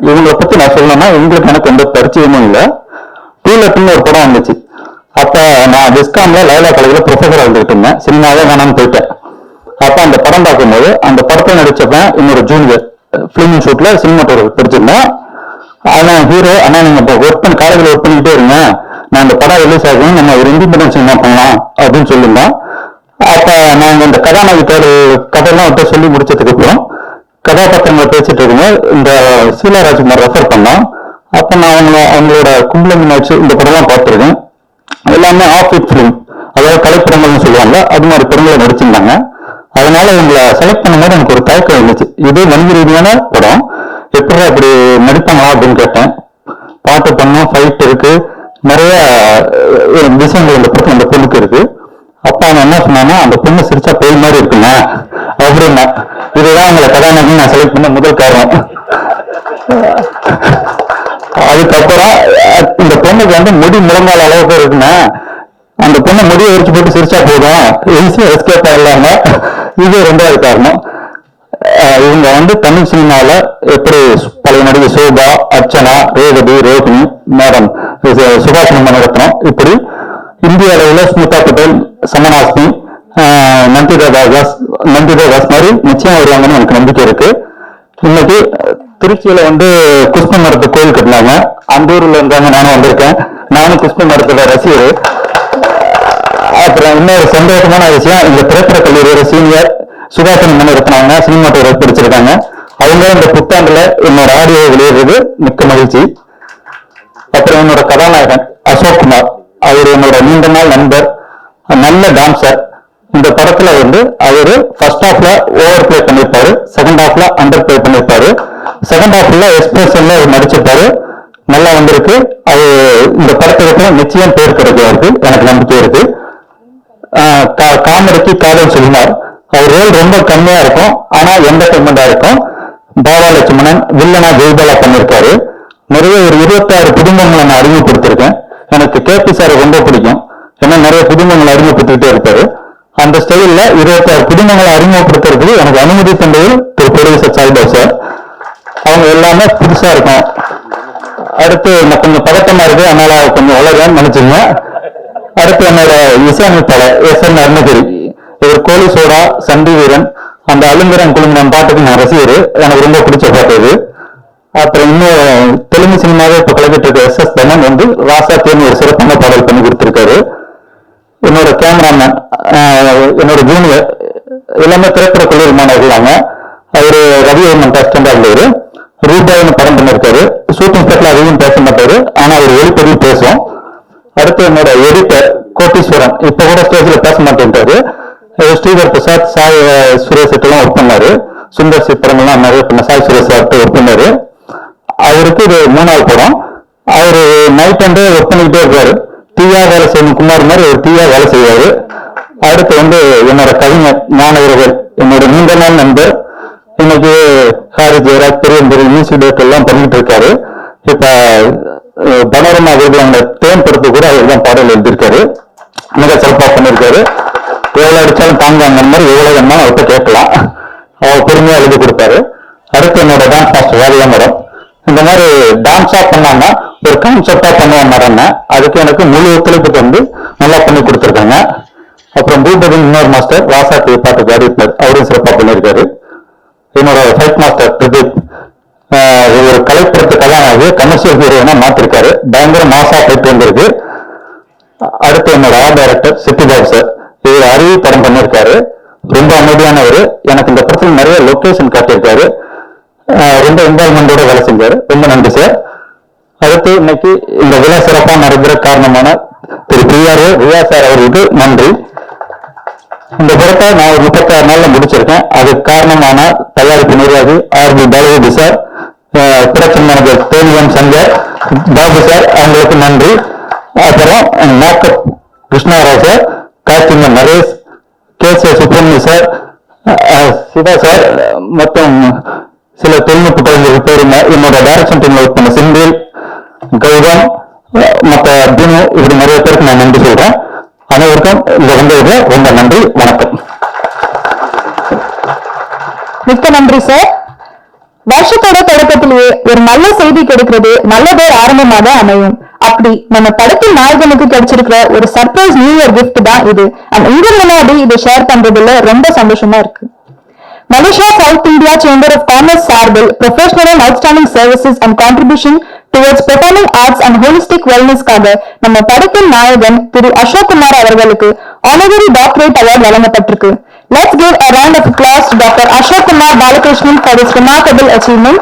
இவங்களை பத்தி நான் சொல்லணும்னா எங்களுக்கு எனக்கு எந்த பரிச்சயமும் இல்லை. டூலெட்னு ஒரு படம் வந்துச்சு. அப்ப நான் விஸ்காம்ல லைலா காலேஜ்ல ப்ரொஃபஸரா வந்துட்டு இருந்தேன். சினிமாவே வேணாம்னு போயிட்டேன். அப்ப அந்த படம் பார்க்கும்போது அந்த படத்தை நடிச்சப்ப இன்னொரு ஜூனியர் பிலிம் ஷூட்ல சினிமாட்டோகிராஃபர் படிச்சிருந்தேன். ஆனா ஹீரோ, ஆனா நீங்க ஒர்க் பண்ணி காலேஜ்ல ஒர்க் பண்ணிக்கிட்டே இருங்க, நான் இந்த படம் ரிலீஸ் ஆகும், நம்ம ஒரு இண்டிபெண்டன்ஸ் சினிமா பண்ணலாம் அப்படின்னு சொல்லியிருந்தோம். அப்ப நாங்க இந்த கதாநாயகத்தோட கதையெல்லாம் சொல்லி முடிச்சதுக்கு அப்புறம் கதாபாத்திரங்களை பேசிட்டு இருக்கோம். இந்த ஷீலா ராஜ்குமார் ரெஃபர் பண்ணோம். அப்ப நான் அவங்களோட கும்பலங்கி நடிச்சு இந்த படம்லாம் பார்த்துருக்கேன். எல்லாமே ஆஃப் இட் ஃபிலிம், அதாவது கலைப்படங்கள்னு சொல்லுவாங்க, அது மாதிரி படங்களை நடிச்சிருந்தாங்க. அதனால இவங்களை செலக்ட் பண்ணும்போது எனக்கு ஒரு தயக்கம் இருந்துச்சு. இது வணிக ரீதியான படம், எப்படி அப்படி நடிப்பாங்களா அப்படின்னு கேட்டேன். பாட்டு பண்ணோம், ஃபைட் இருக்கு, நிறைய விஷயங்கள் இந்த படத்துல அந்த பொண்ணுக்கு இருக்கு. அப்ப அவன் என்ன சொன்னான்னா, அந்த பொண்ணு சிரிச்சா பேய் மாதிரி இருக்குங்க அப்படின்னா. இதுதான் உங்களை கதாநாயகன் நான் செலக்ட் பண்ண முதல் காரணம். அதுக்கப்புறம் இந்த பொண்ணுக்கு வந்து முடி முழங்கால அளவுக்கு இருக்குன்னா, அந்த பொண்ணை முடியை எரிச்சு போட்டு சிரிச்சா போதும், ஈஸியா எஸ்கேப் ஆகலாங்க. இது ரெண்டாவது காரணம். இவங்க வந்து தமிழ் சினிமாவில எப்படி பழைய நடிகை சோபா, அர்ச்சனா, ரேவதி, ரோஹிணி, மேடம் சுபாஷினி மணிரத்னம், இப்படி இந்திய அளவில் ஸ்மிதா பட்டேல், சமனாஸ்மி, நந்திதா தாஸ் மாதிரி நிச்சயம் வருவாங்கன்னு எனக்கு நம்பிக்கை இருக்கு. இன்னைக்கு திருச்சியில வந்து குஷ்ப மரத்து கோயில் கட்டினாங்க, அந்த ஊர்ல இருந்தாங்க, நானும் வந்திருக்கேன். நானும் குஷ்ப மரத்தோட ரசிகர். அப்புறம் இன்னொரு சந்தோஷமான விஷயம், இந்த திரைப்பட கல்லூரியோட சீனியர் சுபாஷினி மணிரத்னம் சினிமாட்டோகிராஃபி படிச்சிருக்காங்க. அவங்க இந்த புத்தாண்டுல என்னோட ஆடியோ வெளியிடுறது மிக்க மகிழ்ச்சி. அப்புறம் என்னோட கதாநாயகன் அசோக் குமார், அவர் என்னோட நீண்ட நாள் நண்பர், நல்ல டான்சர். இந்த படத்துல வந்து அவரு ஃபர்ஸ்ட் ஹாஃப்ல ஓவர் பிளே பண்ணிருப்பாரு, செகண்ட் ஹாஃப்ல அண்டர் பிளே பண்ணிருப்பாரு, செகண்ட் ஹாஃப்ல எக்ஸ்பிரஷன்ல அவர் நடிச்சிருப்பாரு. நல்லா வந்திருக்கு. அது இந்த படத்துக்கு நிச்சயம் பேர் கிடைக்கிறது எனக்கு நம்பிக்கை இருக்கு. காமெடிக்கு காதல் சொல்லினார், அவர் ரோல் ரொம்ப கம்மியா இருக்கும், ஆனா என்டர்டைன்மெண்டா இருக்கும். பாலா லட்சுமணன் வில்லனா ஜெய்பாலா பண்ணிருக்காரு. நிறைய ஒரு 26 புதுமுகங்களை நான் அறிமுகப்படுத்திருக்கேன். எனக்கு கேபி சார் ரொம்ப பிடிக்கும், ஏன்னா நிறைய புதுமுகங்களை அறிமுகப்படுத்திட்டே இருப்பாரு. அந்த ஸ்டைல்ல 26 புதுமுகங்களை அறிமுகப்படுத்துறதுக்கு எனக்கு அனுமதி தந்தது திரு ப்ரொடியூசர் சாய்பாபு சார். அவங்க எல்லாமே புதுசா இருக்கும். அடுத்து நான் கொஞ்சம் பதட்டமா இருக்கு, அதனால கொஞ்சம் உலகன்னு நினைச்சுங்க. அடுத்து என்னோட இசையமைப்பாளர் எஸ்.என். அருணகிரி, இவர் கோலி சோடா, சண்டி வீரன், அந்த அலுங்கரன் குழுமினம் பாட்டுக்கு நான் ரசிகர், எனக்கு ரொம்ப பிடிச்ச பாட்டு இது. அப்புறம் இன்னும் தெலுங்கு சினிமாவே இப்ப கலக்கிட்டு இருக்க எஸ்.எஸ். தமன் வந்து ராசா தேனி ஒரு சிறப்பான பாடல் பண்ணி கொடுத்திருக்காரு. என்னோட கேமராமேன் என்னோட ஜூனியர், எல்லாமே திரைப்பட கல்லூரி மாணவர்களாங்க. அவரு ரவிவர்மன் கஸ்டண்டா இருந்தவர். ரூபாய்னு படம் பண்ணிருக்காரு. ஷூட்டிங் ஸ்பாட்ல அதையும் பேச மாட்டாரு, ஆனா அவர் ஒளிப்பதிவு பேசும். அடுத்து என்னோட எடிட்டர் கோட்டீஸ்வரன், இப்ப கூட ஸ்டேஜ்ல பேச மாட்டேன்ட்டாரு. ஸ்ரீதர் பிரசாத், சாய் சுரேஷ் எல்லாம் ஒர்க் பண்ணாரு. சுந்தர் சி படங்கள்லாம் நிறைய பண்ண சாய் சுரேஷ் ஒர்க் பண்ணாரு. அவருக்கு இது 3வது படம். அவரு நைட் அண்ட் டே ஒர்க் பண்ணிக்கிட்டே இருக்காரு. தீயா வேலை செய்யணும் குமார் மாதிரி ஒரு தீயா வேலை செய்வாரு. அடுத்து வந்து என்னோட கவிஞர் ஞானவர்கள், என்னோட நீண்ட நாள் நண்பர். இன்னைக்கு ஹாரி ஜெயராஜ் பெரிய பெரிய மியூசிக் டைரக்டர் எல்லாம் பண்ணிட்டு இருக்காரு. இப்ப பனோரமா விருதுல தேன் படத்து கூட அவர் தான் பாடல் எழுதியிருக்காரு. மிக சிறப்பா பண்ணிருக்காரு. எவ்வளவு அடிச்சாலும் தாங்காங்க மாதிரி எவ்வளவு வேணாலும் அவர்கிட்ட கேட்கலாம், அவர் பொறுமையா எழுதி கொடுப்பாரு. அடுத்து என்னோட டான்ஸ் மாஸ்டர் வேலையா மேடம். இந்த மாதிரி டான்ஸா பண்ணாங்கன்னா ஒரு கான்செப்டா பண்ணுவாங்க மேடம், அதுக்கு எனக்கு முழு ஒத்துழைப்பு வந்து நல்லா பண்ணி கொடுத்துருக்காங்க. அப்புறம் பூபதி இன்னொரு மாஸ்டர் ராசாத்தி பாட்டு பாடிப்பார், அவரும் சிறப்பா பண்ணியிருக்காரு. என்னோட ஃபைட் மாஸ்டர் பிரதீப், ஒரு கலைப்படத்து கதாநாயகி கமர்ஷியல் ஹீரோனா மாத்திருக்காரு, பயங்கர மாசா போயிட்டு வந்திருக்கு. அடுத்து என்னோட ஆர்ட் டைரக்டர் சித்திபாபு சார், இவர் அருவி படம் பண்ணியிருக்காரு, ரொம்ப அமைதியானவர். எனக்கு இந்த படத்தில் நிறைய லொகேஷன் காட்டியிருக்காரு, ரொம்ப இன்வால்மெண்டோட வேலை செஞ்சாரு, ரொம்ப நன்றி சார். அடுத்து இன்னைக்கு இந்த விழா சிறப்பாக நடைபெற காரணமான திரு ரியா சார் அவர்களுக்கு நன்றி. இந்த படத்தை நான் ஒரு 36 நாள்ல முடிச்சிருக்கேன். அதுக்கு காரணமான தயாரிப்பு நிர்வாகி RB. Balagopi sir, production manager தேனியம் சங்கர் பாபு சார், அவங்களுக்கு நன்றி. அப்புறம் makeup Krishnarao sir, costumer Naresh, KC. Subramania sir, Siva sir, மற்றும் சில தொழில்நுட்ப கலைஞர்கள் பேருங்க. என்னோட டைரக்ஷன் டீம்ல ஒர்க் பண்ண செந்தில், கௌதம், மற்ற அர்ஜுன், இப்படி நிறைய பேருக்கு நான் நன்றி சொல்றேன். அனைவருக்கும் இந்த வந்தது ரொம்ப நன்றி, வணக்கம். மிக்க நன்றி சார். வருஷத்தோட தொடக்கத்திலேயே ஒரு நல்ல செய்தி கிடைக்கிறது நல்லதோர் ஆரம்பமாக அமையும். அப்படி நம்ம படத்தின் நாயகனுக்கு கிடைச்சிருக்கிற ஒரு சர்ப்ரைஸ் நியூ இயர் கிஃப்ட் தான் இது. உங்க முன்னாடி இதை ஷேர் பண்றதுல ரொம்ப சந்தோஷமா இருக்கு. Malaysia South India Chamber of Commerce சார்பில் Professional and Outstanding Services and Contribution towards Performing Arts and Holistic Wellness-காக நம்ம படத்தின் நாயகன் திரு அசோக் குமார் அவர்களுக்கு Honorary Doctorate Award வழங்கப்பட்டிருக்கு. Let's give a round of applause to Dr. Ashok Kumar Balakrishnan for his remarkable achievement.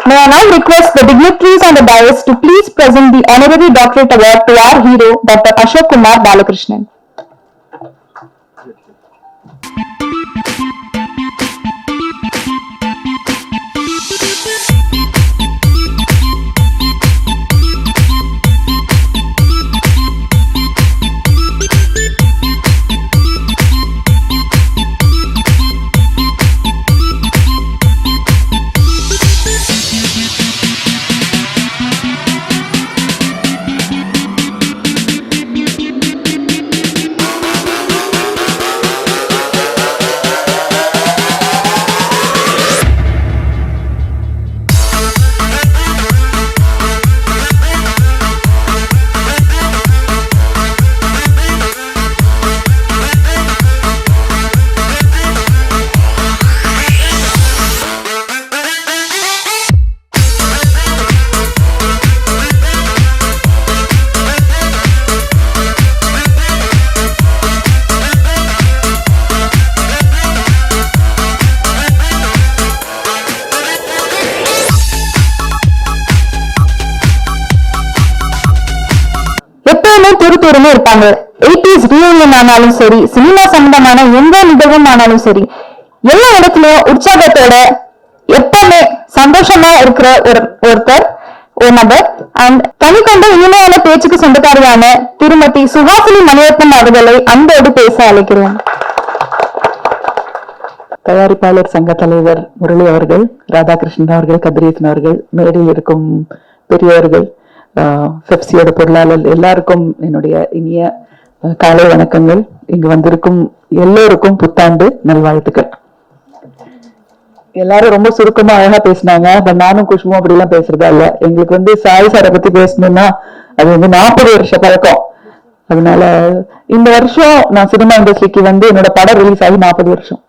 May I now request the dignitaries on the dais to please present the honorary doctorate award to our hero, Dr. Ashok Kumar Balakrishnan. துருத்துருன்னு இருப்பாங்க. 80s reunion ஆனாலும் சரி, cinema சம்பந்தமான எந்த நிகழ்வும் ஆனாலும் சரி, எல்லா இடத்துலயும் உற்சாகத்தோட எப்பவுமே சந்தோஷமா இருக்கிற ஒரு நபர். அண்ட் தனி கொண்ட இனிமையான பேச்சுக்கு சொந்தக்காரியான திருமதி சுஹாசினி மணிரத்னம் அவர்களை அன்போடு பேச அழைக்கிறோம். தயாரிப்பாளர் சங்க தலைவர் முரளி அவர்கள், ராதாகிருஷ்ணன் அவர்கள், கதிரேசன் அவர்கள், மேடையில் இருக்கும் பெரியவர்கள், பெப்சியோட பொருளாளர் எல்லாருக்கும் என்னுடைய இனிய காலை வணக்கங்கள். இங்கு வந்திருக்கும் எல்லோருக்கும் புத்தாண்டு நல்வாழ்த்துக்கள். எல்லாரும் ரொம்ப சுருக்கமா அழகா பேசினாங்க. பட் நானும் குஷ்மும் அப்படி எல்லாம் பேசுறதா இல்ல. எங்களுக்கு சாய் சாரை பத்தி பேசணும்னா அது 40 வருஷ பழக்கம். அதனால இந்த வருஷம் நான் சினிமா இண்டஸ்ட்ரிக்கு என்னோட படம் ரிலீஸ் ஆகி 40 வருஷம்.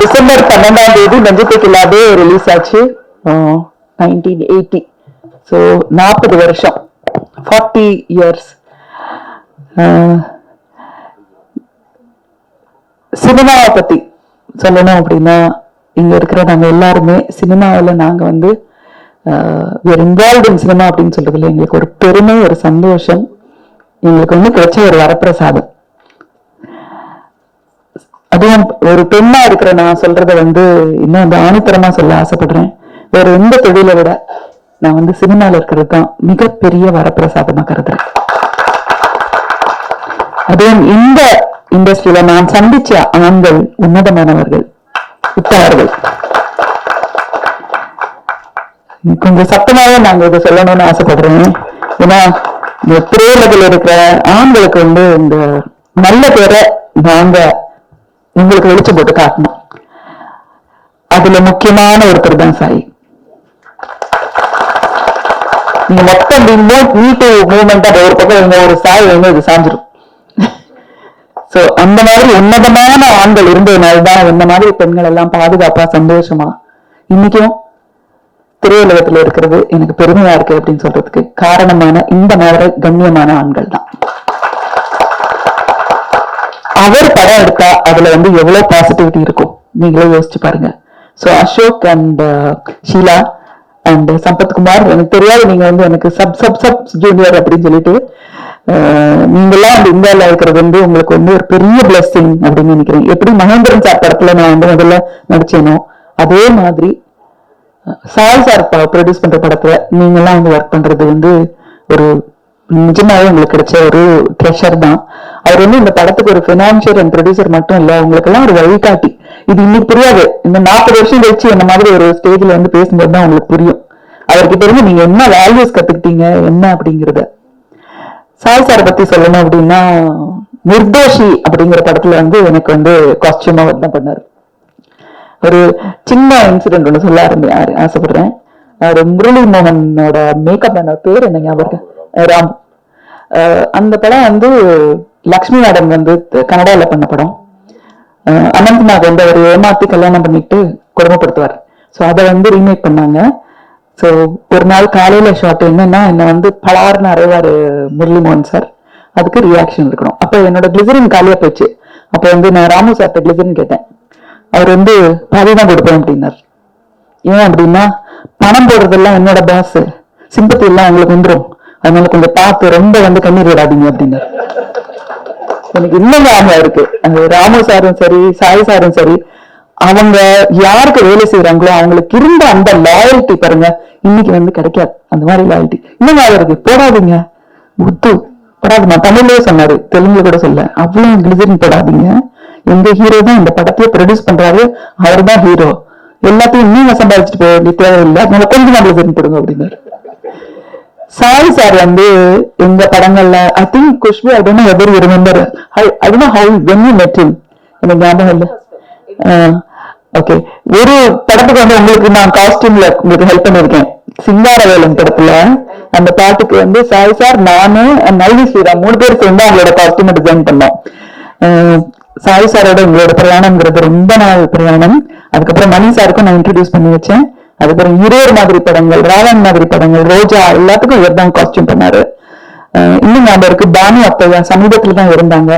டிசம்பர் 12ஆம் தேதி நெஞ்சத்துக்கு இல்லாதே ரிலீஸ் ஆச்சு, 1980. ஸோ 40 வருஷம், 40 இயர்ஸ். சினிமாவை பத்தி சொல்லணும் அப்படின்னா, இங்க இருக்கிற நாங்க எல்லாருமே சினிமாவில் நாங்க இன்வால்வ் இன் சினிமா அப்படின்னு சொல்றதுல எங்களுக்கு ஒரு பெருமை, ஒரு சந்தோஷம், எங்களுக்கு கிடைச்ச ஒரு வரப்பிரசாதம். அதுவும் ஒரு பெண்ணா இருக்கிற நான் சொல்றத இன்னும் ஆணித்தரமா சொல்ல ஆசைப்படுறேன். வேற எந்த தொழிலை விட நான் சினிமால இருக்கிறது தான் மிகப்பெரிய வரப்பிரசாதமா கருதுறேன். அதுவும் இந்த இண்டஸ்ட்ரியில நான் சந்திச்ச ஆண்கள் உன்னதமானவர்கள், உத்தவர்கள். கொஞ்சம் சத்தமாவே நாங்க இதை சொல்லணும்னு ஆசைப்படுறேன். ஏன்னா இந்த திரையுலகில் இருக்கிற ஆண்களுக்கு இந்த நல்ல பேரை நாங்க உங்களுக்கு வெளிச்சம் போட்டு காட்டணும். அதுல முக்கியமான ஒருத்தர் தான் சாய். நீங்க மொத்தம் மீட்டு மூவ்மெண்டா ஒரு பக்கம் ஒரு சாய் இது சாஞ்சிரும். சோ அந்த மாதிரி உன்னதமான ஆண்கள் இருந்ததுனால்தான் இந்த மாதிரி பெண்கள் எல்லாம் பாதுகாப்பா சந்தோஷமா இன்னைக்கும் திரையுலகத்துல இருக்கிறது எனக்கு பெருமையா இருக்கு அப்படின்னு சொல்றதுக்கு காரணமான இந்த மாதிரி கண்ணியமான ஆண்கள் தான். அவர் படம் எடுத்தா அதுல எவ்வளவு பாசிட்டிவிட்டி இருக்கும் நீங்களே யோசிச்சு பாருங்க. So Ashok and Sheela and Sampathkumar, எனக்கு தெரியாது நீங்க எனக்கு சப் சப் சப் ஜூனியர் அப்படின்னு சொல்லிட்டு நீங்கெல்லாம் இந்தியாவில் இருக்கிறது உங்களுக்கு ஒரு பெரிய பிளெஸிங் அப்படின்னு நினைக்கிறேன். எப்படி மகேந்திரன் சார் படத்துல நான் முதல்ல நடிச்சேனோ அதே மாதிரி சாய் சார் ப்ரொடியூஸ் பண்ற படத்துல நீங்க எல்லாம் ஒர்க் பண்றது ஒரு நிஜமாவே உங்களுக்கு கிடைச்ச ஒரு ட்ரெஷர் தான். அவர் இந்த படத்துக்கு ஒரு பினான்சியர் அண்ட் ப்ரொடியூசர் மட்டும் இல்ல, உங்களுக்கு எல்லாம் ஒரு வழிகாட்டி. இது இன்னைக்கு புரியாது, இந்த 40 வருஷம் கழிச்சு என்ன மாதிரி ஒரு ஸ்டேஜ்ல பேசும்போது தான் உங்களுக்கு புரியும். அவர்கிட்ட இருந்து நீங்க என்ன வேல்யூஸ் கத்துக்கிட்டீங்க என்ன அப்படிங்கறத. சாய் சாரை பத்தி சொல்லணும் அப்படின்னா, நிர்தோஷி அப்படிங்கிற படத்துல எனக்கு காஸ்டியூமா தான் பண்ணாரு. ஒரு சின்ன இன்சிடென்ட் ஒண்ணு சொல்ல ஆசைப்படுறேன். ஒரு முரளி மோகனோட மேக்கப் பண்ண பேர் என்ன ஞாபகம், ராம். அந்த படம் லக்ஷ்மி மேடம் கனடால பண்ண படம். அனந்த்நாக் அவர் ஏமாத்தி கல்யாணம் பண்ணிட்டு கொடுமைப்படுத்துவார். சோ அதை ரீமேக் பண்ணாங்க. சோ ஒரு நாள் காலையில ஷாட் என்னன்னா, என்ன பலார்னு அறைவாரு முரளி மோகன் சார். அதுக்கு ரியாக்ஷன் இருக்கணும். அப்ப என்னோட கிளிசரின் காலியா போச்சு. அப்ப நான் ராமு சார்ட்ட கிளிசரின் கேட்டேன். அவர் பாதிதான் கொடுப்பேன் அப்படின்னார். ஏன் அப்படின்னா பணம் போடுறதெல்லாம் என்னோட பாஸ், சிம்பத்தி எல்லாம் உங்களுக்கு வந்துடும், அதனால கொஞ்சம் பார்த்து ரொம்ப வந்து கண்ணீர் விடாதீங்க அப்படின்னு. எனக்கு இன்னும் ஞாபகம் இருக்கு, அந்த ராமு சாரும் சரி சாய் சாரும் சரி, அவங்க யாருக்கு வேலை செய்யறாங்களோ அவங்களுக்கு இருந்த அந்த லாயல்ட்டி பாருங்க, இன்னைக்கு வந்து கிடைக்காது அந்த மாதிரி லாயல்ட்டி. இன்னும் ஞாபகம் இருக்கு, போடாதீங்க முத்து போடாதுமா, தமிழ்லயே சொன்னாரு, தெலுங்குல கூட சொல்ல, அவ்வளவு கிளிசரின் போடாதீங்க, எங்க ஹீரோ தான் இந்த படத்தையே ப்ரொடியூஸ் பண்றாரு, அவர் தான் ஹீரோ, எல்லாத்தையும் நீங்க சம்பாதிச்சுட்டு போக வேண்டிய தேவையில்லை, அதனால கொஞ்சம் கிளிசரின் போடுங்க அப்படின்னு. சாய் சார் வந்து எங்க படங்கள்ல I think Khushbu I don't know whether you remember, I don't know how when you met him, எனக்கு ஞாபகம் இல்லை. ஓகே, ஒரு படத்துக்கு வந்து உங்களுக்கு நான் காஸ்டியூம்ல உங்களுக்கு ஹெல்ப் பண்ணிருக்கேன், சிங்காரவேலன் படத்துல அந்த பாட்டுக்கு வந்து சாய் சார், நானு நல்வி ஸ்ரீராம் 3 பேர் சேர்ந்து அவங்களோட காஸ்டியூம் டிசைன் பண்ணோம். சாய் சாரோட உங்களோட பிரயாணம்ங்கிறது ரொம்ப நாள் பிரயாணம். அதுக்கப்புறம் மணி சாருக்கும் நான் இன்ட்ரடியூஸ் பண்ணி வச்சேன். அதுக்கப்புறம் இருவர் மாதிரி படங்கள், ராவன் மாதிரி படங்கள், ரோஜா எல்லாத்துக்கும் இவர் தான் காஸ்டியூம் பண்ணாரு. இன்னும் ஞாபகம் இருக்கு, பானு அப்பையா சமீபத்துல தான் இருந்தாங்க.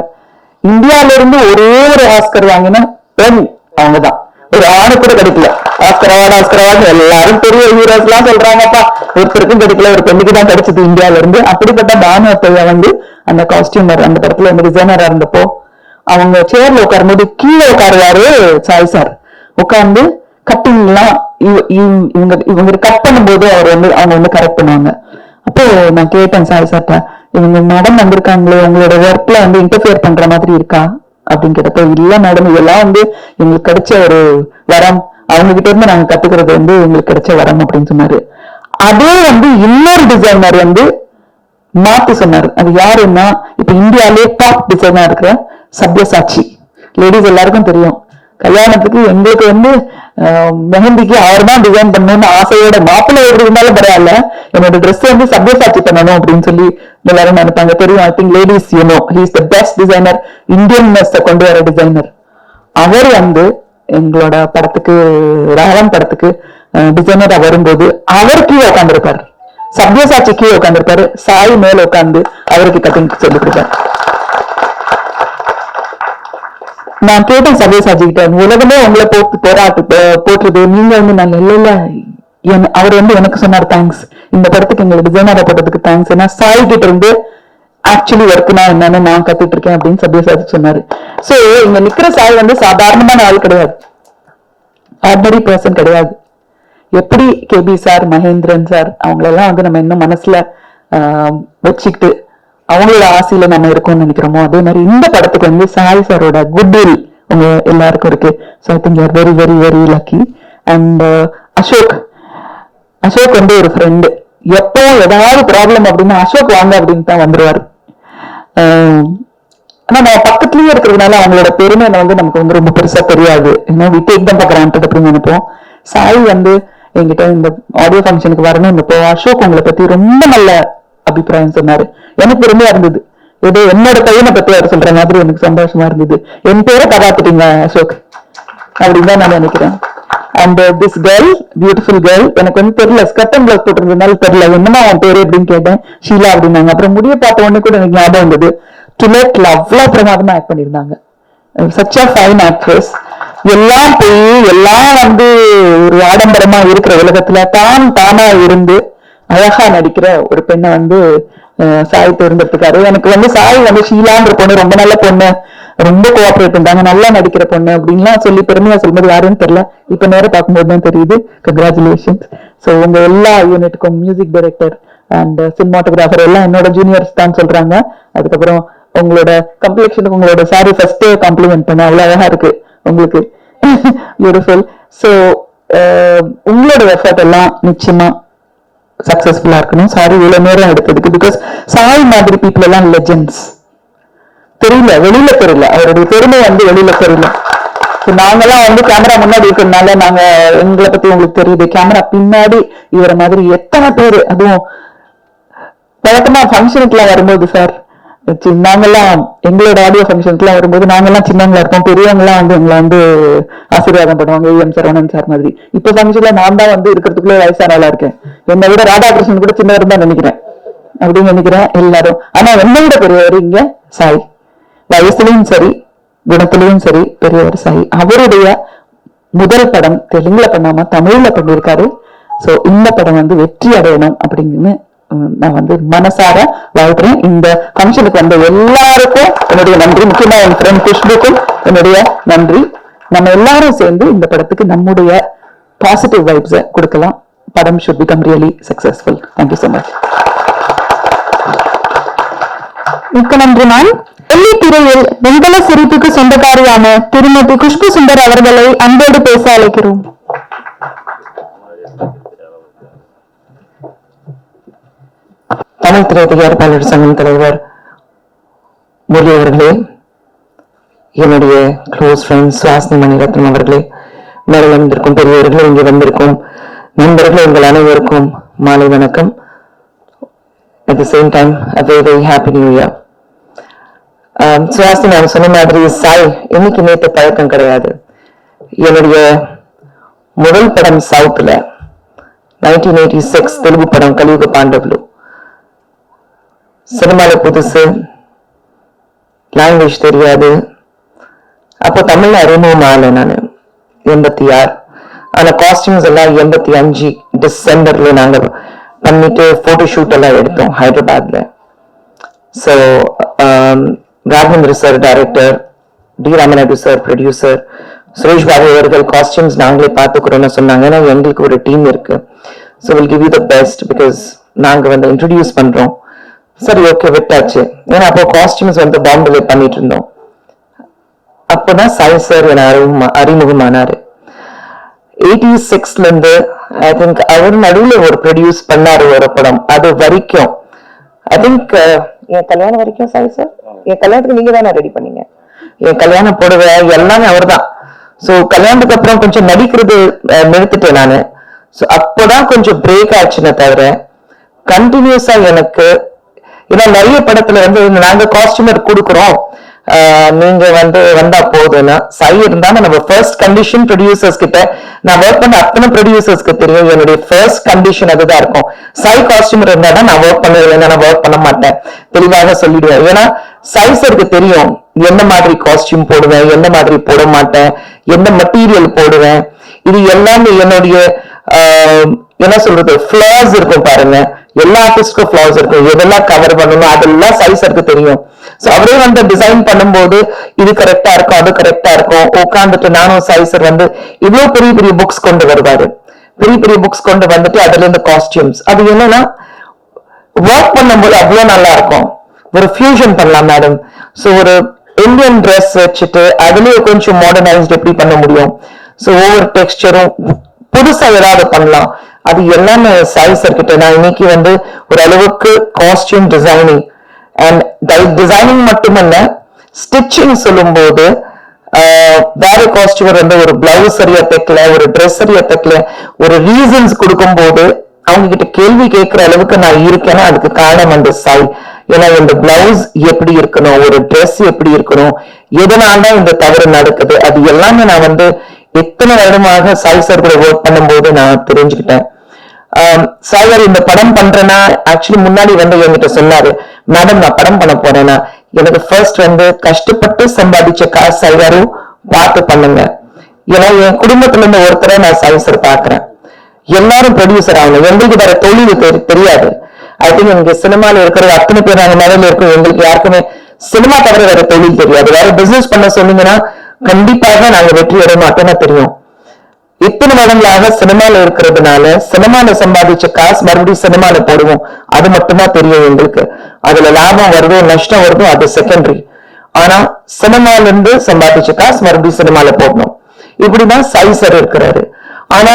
இந்தியால இருந்து ஒரே ஒரு ஆஸ்கர் வாங்கின பெண் அவங்கதான், ஒரு ஆணு கூட கிடைக்கல. ஆஸ்கர் அவார்டு எல்லாரும் பெரிய ஹீரோஸ் எல்லாம் சொல்றாங்கப்பா, ஒருத்தருக்கும் கிடைக்கல, ஒரு பெண்ணுக்கு தான் கிடைச்சது இந்தியால இருந்து. அப்படிப்பட்ட பானு அப்பையா வந்து அந்த காஸ்டியூமர், அந்த படத்துல வந்து டிசைனரா இருந்தப்போ அவங்க சேர்ல உட்காரும்போது கீழே உட்காருவாரு சாய் சார், உட்கார்ந்து கட்டிங் எல்லாம் இவங்க கட் பண்ணும்போது அவர் வந்து அவங்க வந்து கரெக்ட் பண்ணுவாங்க. அப்போ நான் கேட்டேன் சாய் சார்ட்ட, இவங்க மேடம் வந்திருக்காங்களே, உங்களோட ஒர்க்ல வந்து இன்டர்ஃபியர் பண்ற மாதிரி இருக்கா அப்படின்னு கேட்டப்போ, இல்ல மேடம், இதெல்லாம் வந்து எங்களுக்கு கிடைச்ச ஒரு வரம், அவங்க கிட்ட இருந்து நாங்க கத்துக்கிறது வந்து எங்களுக்கு கிடைச்ச வரம் அப்படின்னு சொன்னாரு. அதே வந்து இன்னொரு டிசைனர் வந்து மாத்தி சொன்னாரு. அது யாருன்னா, இப்ப இந்தியாலே டாப் டிசைனர் இருக்கிற சத்யசாச்சி, லேடிஸ் எல்லாருக்கும் தெரியும். கல்யாணத்துக்கு எங்களுக்கு வந்து மெஹந்திக்கு அவர் தான் டிசைன் பண்ணணும்னு ஆசையோட, மாப்பிள்ளை எப்படி இருந்தாலும் பரவாயில்ல, என்னோட ட்ரெஸ் வந்து சத்யசாச்சி பண்ணணும் அப்படின்னு சொல்லி எல்லாரும் நினைப்பாங்க. தெரியும், I think ladies you know he is the best designer, Indianness கொண்டு வர டிசைனர். அவர் வந்து எங்களோட படத்துக்கு, ராவன் படத்துக்கு டிசைனரா வரும்போது அவர் கீழே உட்காந்துருப்பாரு, சத்யசாச்சி கீழே உட்காந்துருப்பாரு, சாய் மேல உட்காந்து அவருக்கு கட்டிங் சொல்லி கொடுப்பாரு. நான் கேட்டேன் சத்யசாச்சி கிட்ட, உலகமே உங்களை போட்டுருது, நீங்க வந்து நான் இல்ல, அவர் வந்து எனக்கு சொன்னார் தேங்க்ஸ், இந்த படத்துக்கு எங்களை டிசைனரா போட்டதுக்கு தேங்க்ஸ், ஏன்னா சாய் கிட்ட இருந்து ஆக்சுவலி ஒர்க்னா என்னன்னு நான் கத்துட்டு இருக்கேன் அப்படின்னு சத்யசாச்சி சொன்னாரு. சோ இங்க நிக்கிற சாய் வந்து சாதாரணமான ஆள் கிடையாது, ஆர்டினரி பர்சன் கிடையாது. எப்படி கேபி சார், மகேந்திரன் சார் அவங்களெல்லாம் வந்து நம்ம இன்னும் மனசுல வச்சுக்கிட்டு அவங்களோட ஆசையில நம்ம இருக்கோம்னு நினைக்கிறோமோ, அதே மாதிரி இந்த படத்துக்கு வந்து சாய் சாரோட குட்வில் உங்க எல்லாருக்கும் இருக்கு. So I think you are very very very lucky. And Ashok வந்து ஒரு ஃப்ரெண்டு, எப்போ ஏதாவது ப்ராப்ளம் அப்படின்னா அசோக் வாங்க அப்படின்னு தான் வந்துருவாரு. ஆனா நம்ம பக்கத்துலயே இருக்கிறதுனால அவங்களோட பெருமை வந்து நமக்கு வந்து ரொம்ப பெருசா தெரியாது, ஏன்னா we take them for granted அப்படின்னு நினைப்போம். சாய் வந்து என்கிட்ட இந்த ஆடியோ ஃபங்க்ஷனுக்கு வரணும், இப்போ அசோக் உங்களை பத்தி ரொம்ப நல்ல அபிப்பிராயம் சொன்னாரு, எனக்கு பெருமையா இருந்தது, ஏதோ என்னோட பையனை பத்தி அவர் சொல்ற மாதிரி எனக்கு சந்தோஷமா இருந்தது. என் பேரை கதாத்துட்டீங்க அசோக் அப்படின்னு தான் நான் நினைக்கிறேன். And this girl, beautiful girl, எனக்கு வந்து தெரியல, ஸ்கர்ட் அண்ட் பிளவுஸ் போட்டிருந்ததுனால தெரியல என்னமா அவன் பேரு அப்படின்னு கேட்டேன், ஷீலா அப்படின்னாங்க. அப்புறம் முடிய பார்த்த உடனே கூட எனக்கு ஞாபகம் வந்தது, டுலெட்ல அவ்வளவு பிரமாதமா ஆக்ட் பண்ணிருந்தாங்க, சச் அ ஃபைன் ஆக்ட்ரஸ். எல்லாம் போய் எல்லாம் வந்து ஒரு ஆடம்பரமா இருக்கிற உலகத்துல தானா இருந்து அழகா நடிக்கிற ஒரு பெண்ணை வந்து சாய் தேர்ந்தெடுத்துக்காரு. எனக்கு வந்து சாய் வந்து ஷீலான்ற பொண்ணு ரொம்ப நல்ல பொண்ணு, ரொம்ப கோஆபரேட் பண்றாங்க, நல்லா நடிக்கிற பொண்ணு அப்படின்லாம் சொல்லி பெருமையா சொல்லும்போது யாருன்னு தெரியல, இப்ப நேரம் பார்க்கும்போது தான் தெரியுது. கங்க்ராச்சுலேஷன்ஸ். ஸோ உங்க எல்லா யூனிட்டுக்கும் மியூசிக் டைரக்டர் அண்ட் சினிமாட்டோகிராஃபர் எல்லாம் என்னோட ஜூனியர்ஸ் தான் சொல்றாங்க. அதுக்கப்புறம் உங்களோட கம்ப்ளெக்ஷனுக்கு உங்களோட சாரி ஃபர்ஸ்ட் காம்ப்ளிமெண்ட் பண்ண, அவ்வளவு அழகா இருக்கு உங்களுக்கு, பியூட்டிஃபுல். ஸோ உங்களோட எஃபர்ட் எல்லாம் நிச்சயமா சக்சஸ்ஃபுல்லா இருக்கணும். சாரி இவ்வளவு நேரம் எடுத்ததுக்கு, பிகாஸ் சாய் மாதிரி பீப்புள் எல்லாம் லெஜெண்ட்ஸ், தெரியல வெளியில தெரியல, அவருடைய பெருமை வந்து வெளியில தெரியல. நாங்கெல்லாம் வந்து கேமரா முன்னாடி இருக்கிறதுனால நாங்க எங்களை பத்தி உங்களுக்கு தெரியுது, கேமரா பின்னாடி இவரை மாதிரி எத்தனை பேரு, அதுவும் வழக்கமா ஃபங்க்ஷனுக்கு எல்லாம் வரும்போது சார், நாங்கெல்லாம் எங்களோட ஆடியோ ஃபங்க்ஷனுக்குலாம் வரும்போது நாங்கெல்லாம் சின்னவங்களா இருப்போம், பெரியவங்க எல்லாம் வந்து எங்களை வந்து ஆசீர்வாதம் பண்ணுவாங்க, ஏஎம் சரவணன் சார் மாதிரி. இப்ப ஃபங்க்ஷன்ல நான் தான் வந்து இருக்கிறதுக்குள்ளே வயசானாலா இருக்கேன், என்னை விட ராதாகிருஷ்ணன் கூட சின்னவர் தான் நினைக்கிறேன் அப்படின்னு நினைக்கிறேன் எல்லாரும். ஆனா என்னை விட பெரியவர் இங்க சாய், வயசுலயும் சரி குணத்திலையும் சரி பெரியவர் சாய். அவருடைய முதல் படம் தெலுங்குல பண்ணாம தமிழ்ல பண்ணியிருக்காரு. சோ இந்த படம் வந்து வெற்றி அடையணும் அப்படின்னு நான் வந்து மனசார வாழ்த்துறேன். இந்த ஃபங்க்ஷனுக்கு வந்த எல்லாருக்கும் என்னுடைய நன்றி, முக்கியமா என் ஃப்ரெண்ட் குஷ்புக்கும் என்னுடைய நன்றி. நம்ம எல்லாரும் சேர்ந்து இந்த படத்துக்கு நம்முடைய பாசிட்டிவ் வைப்ஸை கொடுக்கலாம். படம் should become really successful. Thank you so much. மிக்க நன்றி மேம். வெள்ளித்திரையில் வெண்கல சிரிப்புக்கு சொந்தக்காரியான திருமதி குஷ்பு சுந்தர் அவர்களை அன்போடு பேச அழைக்கிறோம். தமிழ் திரை தயாரிப்பாளர் சங்கம் தலைவர் முரளி அவர்களே, என்னுடைய க்ளோஸ் ஃப்ரெண்ட் சுஹாசினி மணிரத்னம் அவர்களே, மேலே வந்திருக்கும் பெரியவர்களே, இங்கே வந்திருக்கும் நண்பர்களே, உங்கள் அனைவருக்கும் மாலை வணக்கம். At the same time, a very very happy new year. Suhasini நான் சொன்ன மாதிரி சாய் இன்னைக்கு நேற்று பழக்கம் கிடையாது. என்னுடைய முதல் படம் சவுத்ல 1986 தெலுங்கு படம் கலியுக பாண்டவலு. சினிமால புதுசு, லாங்குவேஜ் தெரியாது. அப்போ தமிழ்ல அறிமுகம் ஆகலை நான் 86. ஆனா காஸ்டியூம்ஸ் எல்லாம் 85 டிசம்பர்ல நாங்க பண்ணிட்டு போட்டோ ஷூட் எல்லாம் எடுத்தோம் ஹைதராபாத்ல. So Raghavendra sir director, D Ramanaidu sir producer, Suresh Babu அவர்கள் காஸ்டியூம்ஸ் நாங்களே பார்த்துக்கிறோம்னு சொன்னாங்க. ஏன்னா எங்களுக்கு ஒரு டீம் இருக்கு. So will give you the best because நாங்க வந்து இன்ட்ரடியூஸ் பண்றோம். சரி, ஓகே, விட்டாச்சு. ஏன்னா அப்போ காஸ்டியூம்ஸ் வந்து பாம்பேல பண்ணிட்டு இருந்தோம். அப்போதான் சாய் சார் என அறிமுகமானாரு. 86ல இருந்து ஐ திங்க் அவர் நடுவில் ஒரு ப்ரொடியூஸ் பண்ணாரு ஒரு படம். அது வரைக்கும் ஐ திங்க் என் கல்யாணம் வரைக்கும் சாய் சார், என் கல்யாணத்துக்கு நீங்க தானே ரெடி பண்ணீங்க. என் கல்யாண புடவை எல்லாமே அவர் தான். ஸோ கல்யாணத்துக்கு அப்புறம் கொஞ்சம் நடிக்கிறது நிறுத்திட்டேன் நானு. ஸோ அப்போதான் கொஞ்சம் பிரேக் ஆச்சுன்னு தவிர கண்டினியூஸா எனக்கு, ஏன்னா நிறைய படத்துல வந்து நாங்க காஸ்டியூமர் கொடுக்குறோம், நீங்க வந்து வந்தா போதும்னா சாய் இருந்தா நம்ம ஃபர்ஸ்ட் கண்டிஷன் ப்ரொடியூசர்ஸ் கிட்ட, நான் ஒர்க் பண்ண அத்தனை ப்ரொடியூசர்ஸ்க்கு தெரியும் என்னுடைய ஃபர்ஸ்ட் கண்டிஷன் அதுதான் இருக்கும். சாய் காஸ்டியூமர் இருந்தா தான் நான் ஒர்க் பண்ணுவேன், நான் ஒர்க் பண்ண மாட்டேன், தெளிவாக சொல்லிடுவேன். ஏன்னா சாய் சருக்கு தெரியும் என்ன மாதிரி காஸ்டியூம் போடுவேன், என்ன மாதிரி போட மாட்டேன், என்ன மெட்டீரியல் போடுவேன். இது எல்லாமே என்னுடைய என்ன சொல்றது ஃபிளாஸ் இருக்கும் பாருங்க. எல்லா ஆர்டிஸ்டுக்கும் ஃபிளாஸ் இருக்கும். எதெல்லாம் கவர் பண்ணணும் அதெல்லாம் சாய் சருக்கு தெரியும். சோ அவரே வந்து டிசைன் பண்ணும்போது இது கரெக்டா இருக்கும், அது கரெக்டா இருக்கும். உட்காந்துட்டு நானும் சாய் சார் வந்து இவ்வளவு பெரிய பெரிய புக்ஸ் கொண்டு வருவாரு. பெரிய பெரிய புக்ஸ் கொண்டு வந்துட்டு அதுல இருந்து காஸ்டியூம்ஸ், அது என்னன்னா ஒர்க் பண்ணும்போது அவ்வளவு நல்லா இருக்கும். ஒரு ஃபியூஷன் பண்ணலாம் மேடம். சோ ஒரு இந்தியன் ட்ரெஸ் வச்சுட்டு அதுலயே கொஞ்சம் மாடர்னைஸ்ட் எப்படி பண்ண முடியும். சோ ஒவ்வொரு டெக்ஸ்டரும் புதுசா ஏதாவது பண்ணலாம். அது எல்லாமே சாய் சார் கிட்ட. நான் இன்னைக்கு வந்து ஒரு அளவுக்கு காஸ்டியூம் டிசைனிங் அண்ட் டிசைனிங் மட்டுமல்ல, ஸ்டிச்சிங் சொல்லும் போது வேற காஸ்டியூமர் வந்து ஒரு பிளவுஸ் சரியா தைக்கல, ஒரு ட்ரெஸ் சரியா தைக்கல, ஒரு ரீசன்ஸ் கொடுக்கும் போது அவங்க கிட்ட கேள்வி கேட்கிற அளவுக்கு நான் இருக்கேன்னா அதுக்கு காரணம் அந்த சாய். ஏன்னா இந்த பிளவுஸ் எப்படி இருக்கணும், ஒரு ட்ரெஸ் எப்படி இருக்கணும், எதனால இந்த தவறு நடக்குது, அது எல்லாமே நான் வந்து எத்தனை வருடமாக சாய் சார் கூட ஒர்க் பண்ணும்போது நான் தெரிஞ்சுக்கிட்டேன். சார் இந்த படம் பண்றேன்னா ஆக்சுவலி முன்னாடி வந்து என்கிட்ட சொன்னாரு, மேடம் நான் படம் பண்ண போறேன்னா எனக்கு ஃபர்ஸ்ட் வந்து கஷ்டப்பட்டு சம்பாதிச்ச காசு சாரும் பார்த்து பண்ணுங்க. ஏன்னா என் குடும்பத்துல இருந்து ஒருத்தரை நான் சாய் சார் பாக்குறேன். எல்லாரும் ப்ரொடியூசர் ஆகணும். எங்களுக்கு வேற தொழில் தெரியாது. ஐ திங்க் இங்க சினிமால இருக்கிற அத்தனை பேர் நாங்க மேடையில இருக்கோம், எங்களுக்கு யாருக்குமே சினிமா தவிர வேற தொழில் தெரியாது. வேற பிசினஸ் பண்ண சொன்னீங்கன்னா கண்டிப்பாக நாங்க வெற்றி அடைய மாட்டோம்னா தெரியும். இத்தனை வருடங்களாக சினிமால இருக்கிறதுனால சினிமால சம்பாதிச்ச காசு மறுபடியும் சினிமால போடுவோம், அது மட்டும்தான் தெரியும் எங்களுக்கு. அதுல லாபம் வருதோ நஷ்டம் வருதோ அது செகண்டரி. ஆனா சினிமால இருந்து சம்பாதிச்ச காசு மறுபடியும் சினிமால போடணும். இப்படிதான் சாய் சார் இருக்கிறாரு. ஆனா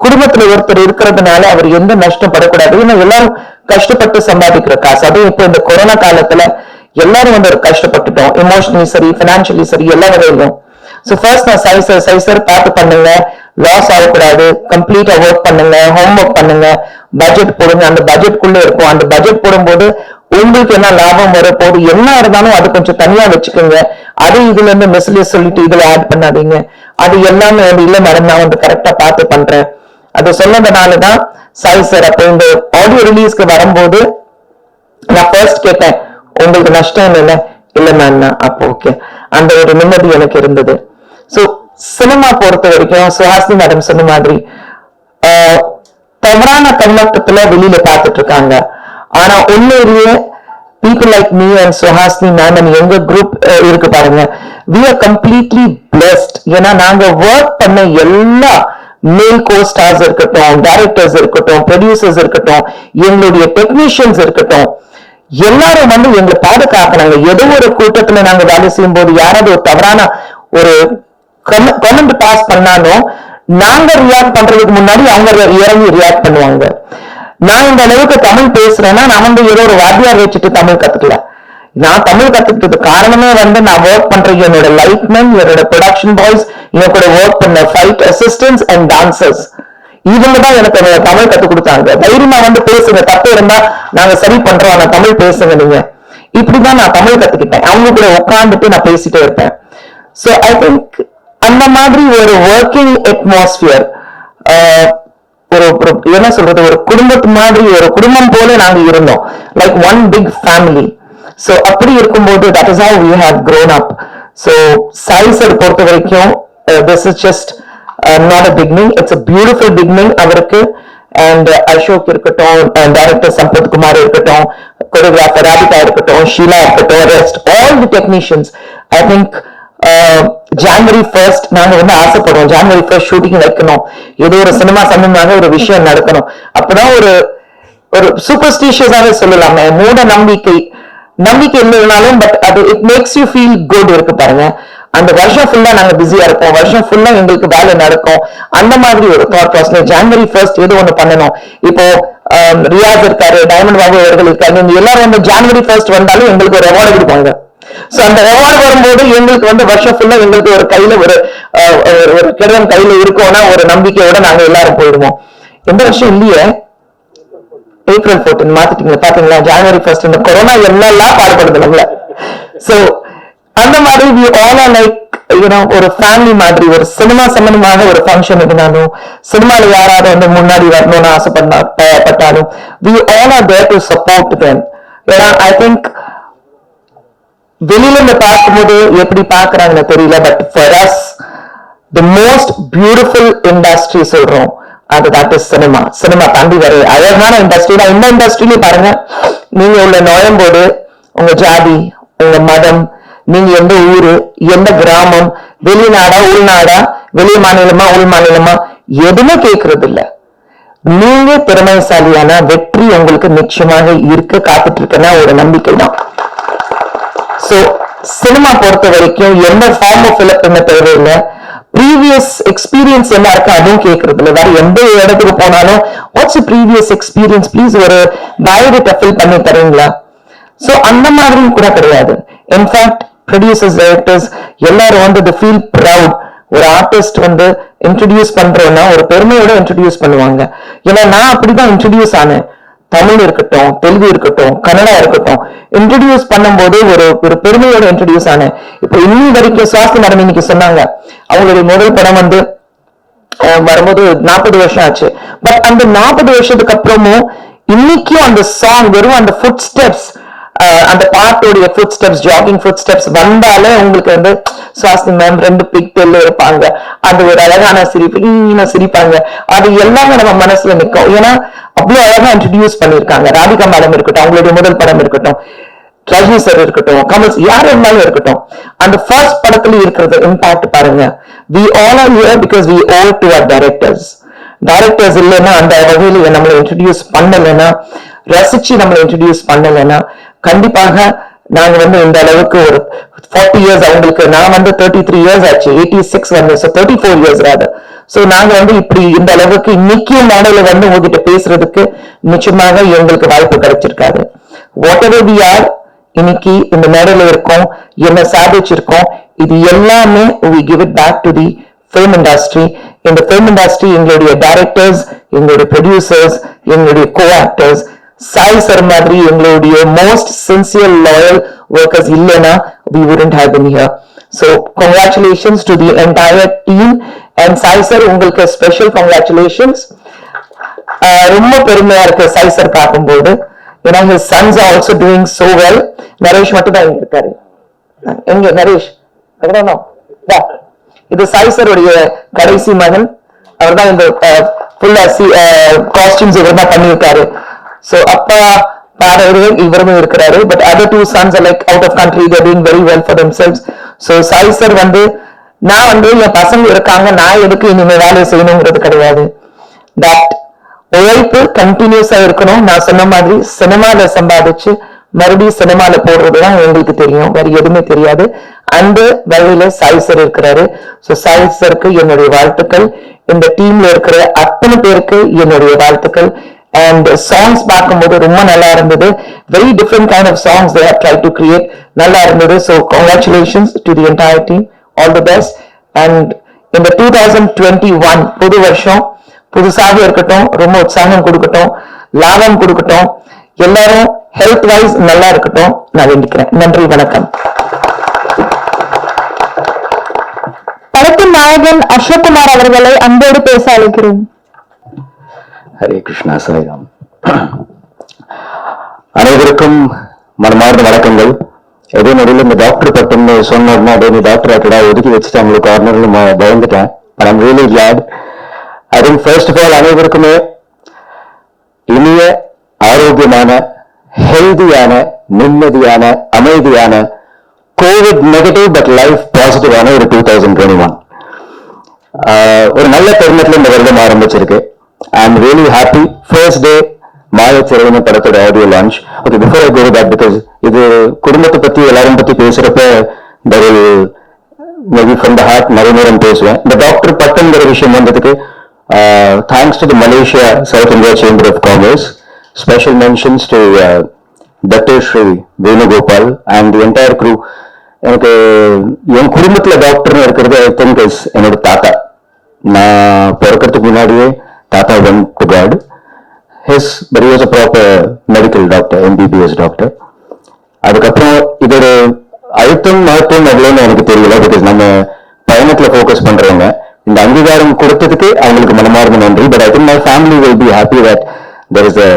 குடும்பத்துல ஒருத்தர் இருக்கிறதுனால அவர் எந்த நஷ்டப்படக்கூடாது. ஏன்னா எல்லாரும் கஷ்டப்பட்டு சம்பாதிக்கிற காசு. அதுவும் இப்ப இந்த கொரோனா காலத்துல எல்லாரும் வந்து கஷ்டப்பட்டுட்டோம், எமோஷனலி சரி, பினான்சியலி சரி, எல்லா வகையிலும். சோ ஃபர்ஸ்ட் நான் சாய் சார் பார்த்து பண்ணுங்க, லாஸ் ஆகக்கூடாது, கம்ப்ளீட்டா ஒர்க் பண்ணுங்க, ஹோம் ஒர்க் பண்ணுங்க, பட்ஜெட் போடுங்க. அந்த பட்ஜெட்குள்ள இருக்கும். அந்த பட்ஜெட் போடும்போது உங்களுக்கு என்ன லாபம் வர போது என்ன இருந்தாலும் அது கொஞ்சம் தனியா வச்சுக்கோங்க. அது இதுல இருந்து மெசேஜ் சொல்லிட்டு இதுல ஆட் பண்ணாதீங்க. அது எல்லாமே வந்து இல்ல மேடம் நான் வந்து கரெக்டா பார்த்து பண்றேன் அது சொன்னதுனாலதான் சாய் சார் அப்ப இந்த ஆடியோ ரிலீஸ்க்கு வரும்போது நான் ஃபர்ஸ்ட் கேட்டேன், உங்களுக்கு நஷ்டம் இல்லை? இல்ல மேம். அப்போ ஓகே, அந்த ஒரு நிம்மதி எனக்கு இருந்தது. சோ சினிமா பொறுத்த வரைக்கும் சுஹாசினி மேடம் சொன்ன மாதிரி தவறான கண்ணோட்டத்துல வெளியில பார்த்துட்டு இருக்காங்க. ஆனா உண்மையிலேயே people like me and Suhasini ma'am and எங்க குரூப் இருக்கு பாருங்க, we are completely blessed. ஏன்னா நாங்க ஒர்க் பண்ண எல்லா மேல் கோ-ஸ்டார்ஸ் இருக்கட்டும், டைரக்டர்ஸ் இருக்கட்டும், ப்ரொடியூசர்ஸ் இருக்கட்டும், எங்களுடைய டெக்னீஷியன்ஸ் இருக்கட்டும், எல்லாரும் வந்து எங்களை பாதுகாக்கிறாங்க. ஏதோ ஒரு கூட்டத்துல நாங்க வேலை செய்யும் போது யாராவது ஒரு தவறான ஒரு கமெண்ட் பாஸ் பண்ணாலும் நாங்க ரியாக்ட் பண்றதுக்கு முன்னாடி அவங்க இறங்கி ரியாக்ட் பண்ணுவாங்க. நான் இந்த அளவுக்கு தமிழ் பேசுறேன்னா நான் வந்து ஏதோ ஒரு வாத்தியார் வச்சுட்டு தமிழ் கத்துக்கல. நான் தமிழ் கத்துக்கிட்டது காரணமே வந்து நான் ஒர்க் பண்றேன் என்னோட லைட்மேன், என்னோட ப்ரொடக்ஷன் பாய்ஸ், என் கூட ஒர்க் பண்ண ஃபைட் அசிஸ்டன்ட்ஸ் அண்ட் டான்சர்ஸ், இவங்க தான் எனக்கு தமிழ் கத்துக் கொடுத்தாங்க. தைரியமா வந்து பேசுங்க, தப்பு இருந்தா நாங்க சரி பண்றோம், ஆனா தமிழ் பேசுங்க நீங்க. இப்படிதான் நான் தமிழ் கத்துக்கிட்டேன். அவங்க கூட உட்காந்துட்டு நான் பேசிட்டே இருப்பேன். சோ ஐ திங்க் அந்த மாதிரி ஒரு ஒர்க்கிங் அட்மாஸ்பியர், ஒரு என்ன சொல்றது, ஒரு குடும்பத்து மாதிரி, ஒரு குடும்பம் போல நாங்க இருந்தோம், like one big family. So அப்படி இருக்கும்போது that is how we have grown up. So Sai sir பொறுத்த வரைக்கும் this is just not a beginning, it's a beautiful beginning அவருக்கு. And அசோக் இருக்கட்டும், டைரக்டர் சம்பத் குமார் இருக்கட்டும், கொரியோகிராஃபர் ராபிகா இருக்கட்டும், ஷீலா இருக்கட்டும், rest all the technicians, I think January 1st நாங்க வந்து ஆசைப்படுவோம், January 1st ஷூட்டிங் வைக்கணும், ஏதோ ஒரு சினிமா சம்பந்தமாக ஒரு விஷயம் நடக்கணும். அப்பதான் ஒரு சூப்பர்ஸ்டிஷியஸாவே சொல்லலாமே, மூட நம்பிக்கை இல்லைனாலும் பட் அது it makes you feel good இருக்கு பாருங்க. அந்த வருஷம் ஃபுல்லா நாங்க பிஸியா இருப்போம், வருஷம் ஃபுல்லா எங்களுக்கு வேலை நடக்கும். அந்த மாதிரி ஒரு தாட் ப்ராசஸ். January 1st ஏதோ ஒண்ணு பண்ணணும். இப்போ ரியாஸ் இருக்காரு, டைமண்ட் பாபு அவர்கள் இருக்காரு, நீங்க எல்லாரும் வந்து January 1st வந்தாலும் எங்களுக்கு ஒரு அவார்டு கொடுப்பாங்க. சோ அந்த அவார்டு வரும்போது எங்களுக்கு வந்து வருஷம் ஃபுல்லா எங்களுக்கு ஒரு கையில ஒரு கிடம் கையில இருக்கோம்னா ஒரு நம்பிக்கையோட நாங்க எல்லாரும் போயிடுவோம். எந்த வருஷம் இல்லையே, April 14 மாத்திட்டீங்க பாத்தீங்களா? January 1st இந்த கொரோனா எல்லாம் பாடுபடுது நம்மள. சோ அந்த மாதிரி we all are like ஒரு ஃபேமிலி மாதிரி. ஒரு சினிமா சம்பந்தமாக ஒரு ஃபங்க்ஷன் இருந்தாலும், சினிமால யாராவது வந்து முன்னாடி வரணும்னு ஆசைப்பட்டாலும் we all are there to support them. ஏன்னா ஐ திங்க் வெளியில இருந்து பார்க்கும்போது எப்படி பாக்குறாங்கன்னு தெரியல, but for as the most beautiful industry சொல்றோம் அது தட் இஸ் சினிமா. சினிமா தாண்டி வர அழகான இண்டஸ்ட்ரி. இந்த இண்டஸ்ட்ரியிலே பாருங்க, நீங்க உள்ள நுழையும்போது உங்க ஜாதி, உங்க மதம், நீங்க எந்த ஊரு, எந்த கிராமம், வெளிநாடா உள்நாடா, வெளி மாநிலமா உள் மாநிலமா, எதுவுமே கேட்கறது இல்ல. நீங்க திறமைசாலியான வெற்றி உங்களுக்கு நிச்சயமாக இருக்க காத்துட்டு இருக்கேன்னா ஒரு நம்பிக்கை தான். சோ சினிமா பொறுத்த வரைக்கும் எந்த ஃபார்ம் ஆஃப் ஃபில் பண்ண தேவையில்லை, ப்ரீவியஸ் எக்ஸ்பீரியன்ஸ் என்ன இருக்கு அதுவும் கேட்கறது இல்லை. வேற எந்த இடத்துக்கு போனாலும் வாட்ஸ் ப்ரீவியஸ் எக்ஸ்பீரியன்ஸ் ப்ளீஸ் ஒரு பயோடேட்டா ஃபில் பண்ணி தரீங்களா? சோ அந்த மாதிரியும் கூட கிடையாது. இன்ஃபேக்ட் ப்ரொடியூசர்ஸ், டைரக்டர்ஸ் எல்லாரும் வந்து ஃபீல் ப்ரவுட். ஒரு ஆர்டிஸ்ட் வந்து இன்ட்ரடியூஸ் பண்றோம்னா ஒரு பெருமையோட இன்ட்ரடியூஸ் பண்ணுவாங்க. ஏன்னா நான் அப்படிதான் இன்ட்ரடியூஸ் ஆனேன். தமிழ் இருக்கட்டும், தெலுங்கு இருக்கட்டும், கன்னடா இருக்கட்டும், இன்ட்ரடியூஸ் பண்ணும்போது ஒரு பெருமையோட இன்ட்ரடியூஸ் ஆனேன். இப்போ இன்னி வரைக்கும் சுவாஸ்தி மேடம் இன்னைக்கு சொன்னாங்க, அவங்களுடைய முதல் படம் வந்து வரும்போது 40 வருஷம் ஆச்சு. பட் அந்த 40 வருஷத்துக்கு அப்புறமும் இன்னைக்கும் அந்த சாங் வெறும் அந்த ஃபுட் ஸ்டெப்ஸ், அந்த பாட்டோடைய foot steps, jogging foot steps வந்தாலே உங்களுக்கு வந்து சுவாஸ்தி மேம் 2 பிக்டெல்ல இருப்பாங்க, அது ஒரு அழகான சிரிப்பாங்க, அது எல்லாமே நம்ம மனசுல நிற்கும். ஏன்னா அவ்வளவு அழகா இன்ட்ரடியூஸ் பண்ணிருக்காங்க. ராதிகா மேடம் இருக்கட்டும், அவங்களுடைய முதல் படம் இருக்கட்டும், ரஜினி சார் இருக்கட்டும், கமல் யார் இருந்தாலும் இருக்கட்டும், அந்த ஃபர்ஸ்ட் படத்துல இருக்கிறது இம்பாக்ட் பாருங்க. we all are here because we owe to our directors இல்லைன்னா, அந்த வகையில நம்மளை இன்ட்ரடியூஸ் பண்ணலைன்னா, ரசிச்சு நம்மளை இன்ட்ரடியூஸ் பண்ணலைன்னா, கண்டிப்பாக நாங்க வந்து இந்த அளவுக்கு ஒரு 40 இயர்ஸ், அவங்களுக்கு நான் வந்து 33 இயர்ஸ் ஆச்சு, 86 வந்து 34 இயர்ஸ் ராது. சோ நாங்க வந்து இப்படி இந்த அளவுக்கு இன்னைக்கு மேடையில வந்து உங்ககிட்ட பேசுறதுக்கு நிச்சயமாக எங்களுக்கு வாய்ப்பு கிடைச்சிருக்காது. வாட் எவர் வி ஆர், இன்னைக்கு இந்த மேடையில இருக்கோம், என்ன சாதிச்சிருக்கோம், இது எல்லாமே we give it back to the film industry. இந்த film industry எங்களுடைய டைரக்டர்ஸ், எங்களுடைய ப்ரொடியூசர்ஸ், எங்களுடைய கோ-ஆக்டர்ஸ், சாய் சார் மாதிரி எங்களுடைய மோஸ்ட் சின்சியர் லாயல் ஒர்க்கர்ஸ் இல்லைன்னா we wouldn't have been here. So congratulations to the entire team and Sai sir உங்களுக்கு ஸ்பெஷல் congratulations. ரொம்ப பெருமையா இருக்கு சாய் சார் பார்க்கும்போது. ஏன்னா his sons are also doing so well. Naresh மட்டும் தான் இங்க இருக்காரு. எங்க நரேஷ்? இது சாய் சாருடைய கடைசி மகன். அவர் தான் இந்த ஃபுல்லா காஸ்டியூம்ஸ் இவர் தான் பண்ணியிருக்காரு. சோ அப்பா பாடகர்கள் இவரும் இருக்கிறாரு. But other two sons are like out of country, they're doing very well for themselves. So Sai sir நான் என் பசங்க இருக்காங்க, நான் எதுக்கு இனிமே வேலையை செய்யணுங்கிறது கிடையாது. தட் உழைப்பு கண்டினியூஸா இருக்கணும். நான் சொன்ன மாதிரி சினிமால சம்பாதிச்சு மறுபடியும் சினிமால போடுறதுதான் எங்களுக்கு தெரியும், வேற எதுவுமே தெரியாது. அந்த வழியில சாய் சார் இருக்கிறாரு. சோ சாய் சாருக்கு என்னுடைய வாழ்த்துக்கள். இந்த டீம்ல இருக்கிற அத்தனை பேருக்கு என்னுடைய வாழ்த்துக்கள். அண்ட் சாங்ஸ் பார்க்கும்போது ரொம்ப நல்லா இருந்தது. Very different kind of songs they have try to create. நல்லா இருந்தது. So congratulations to the entire team. All the best. And இந்த 2021 புது வருஷம் புதுசாக இருக்கட்டும், ரொம்ப உற்சாகம் கொடுக்கட்டும், லாபம் கொடுக்கட்டும், எல்லாரும் ஹெல்த் வைஸ் நல்லா இருக்கட்டும் நான் வேண்டிக்கிறேன். நன்றி, வணக்கம். படத்தின் நாயகன் அசோக்குமார் அவர்களை அன்போடு பேச அழைக்கிறோம். ஹரே கிருஷ்ணா சாய்ராம். அனைவருக்கும் மனமார்ந்த வணக்கங்கள். ஏதோ நடுவில் இந்த டாக்டர் பட்டம்னு சொன்னோம்னா அதே நீ டாக்டர் ஆக்கடா ஒதுக்கி வச்சுட்டு அவங்களுக்கு கார்னர்ல பயந்துட்டேன். But I'm really glad. I think first of all அனைவருக்குமே இனிய ஆரோக்கியமான ஹெல்தியான நிம்மதியான அமைதியான கோவிட் நெகட்டிவ் பட் லைஃப் பாசிட்டிவான ஒரு 2021 ஒரு நல்ல தருணத்துல இந்த வருடம் ஆரம்பிச்சிருக்கு. I am really happy. First day மாயத்திரைன்னு படத்தோட audio launch. Okay, before I go back, because இது குடும்பத்தை பத்தி எல்லாரும் பத்தி பேசுறப்ப மேபி ஃப்ரம் த ஹார்ட் நிறைய நேரம் பேசுவேன். இந்த டாக்டர் பட்டம்ங்கிற விஷயம் வந்ததுக்கு thanks to the Malaysia south India chamber of commerce. Special mentions to doctor Shri Venugopal and the entire crew. எனக்கு என் குடும்பத்துல டாக்டர்னு இருக்கிறது ஐ திங்க் இஸ் என்னோட தாத்தா. நான் பிறக்கிறதுக்கு முன்னாடியே தாத்தா went to God. But he was a proper medical doctor, MBBS doctor. அதுக்கப்புறம் இதோட அழுத்தம் மகத்துவம் எவ்வளோன்னு எனக்கு தெரியல. பிகாஸ் நம்ம பயணத்துல ஃபோக்கஸ் பண்றவங்க இந்த அங்கீகாரம் கொடுத்ததுக்கு அவங்களுக்கு மனமார்ந்த நன்றி. But I think my family will be happy that there is a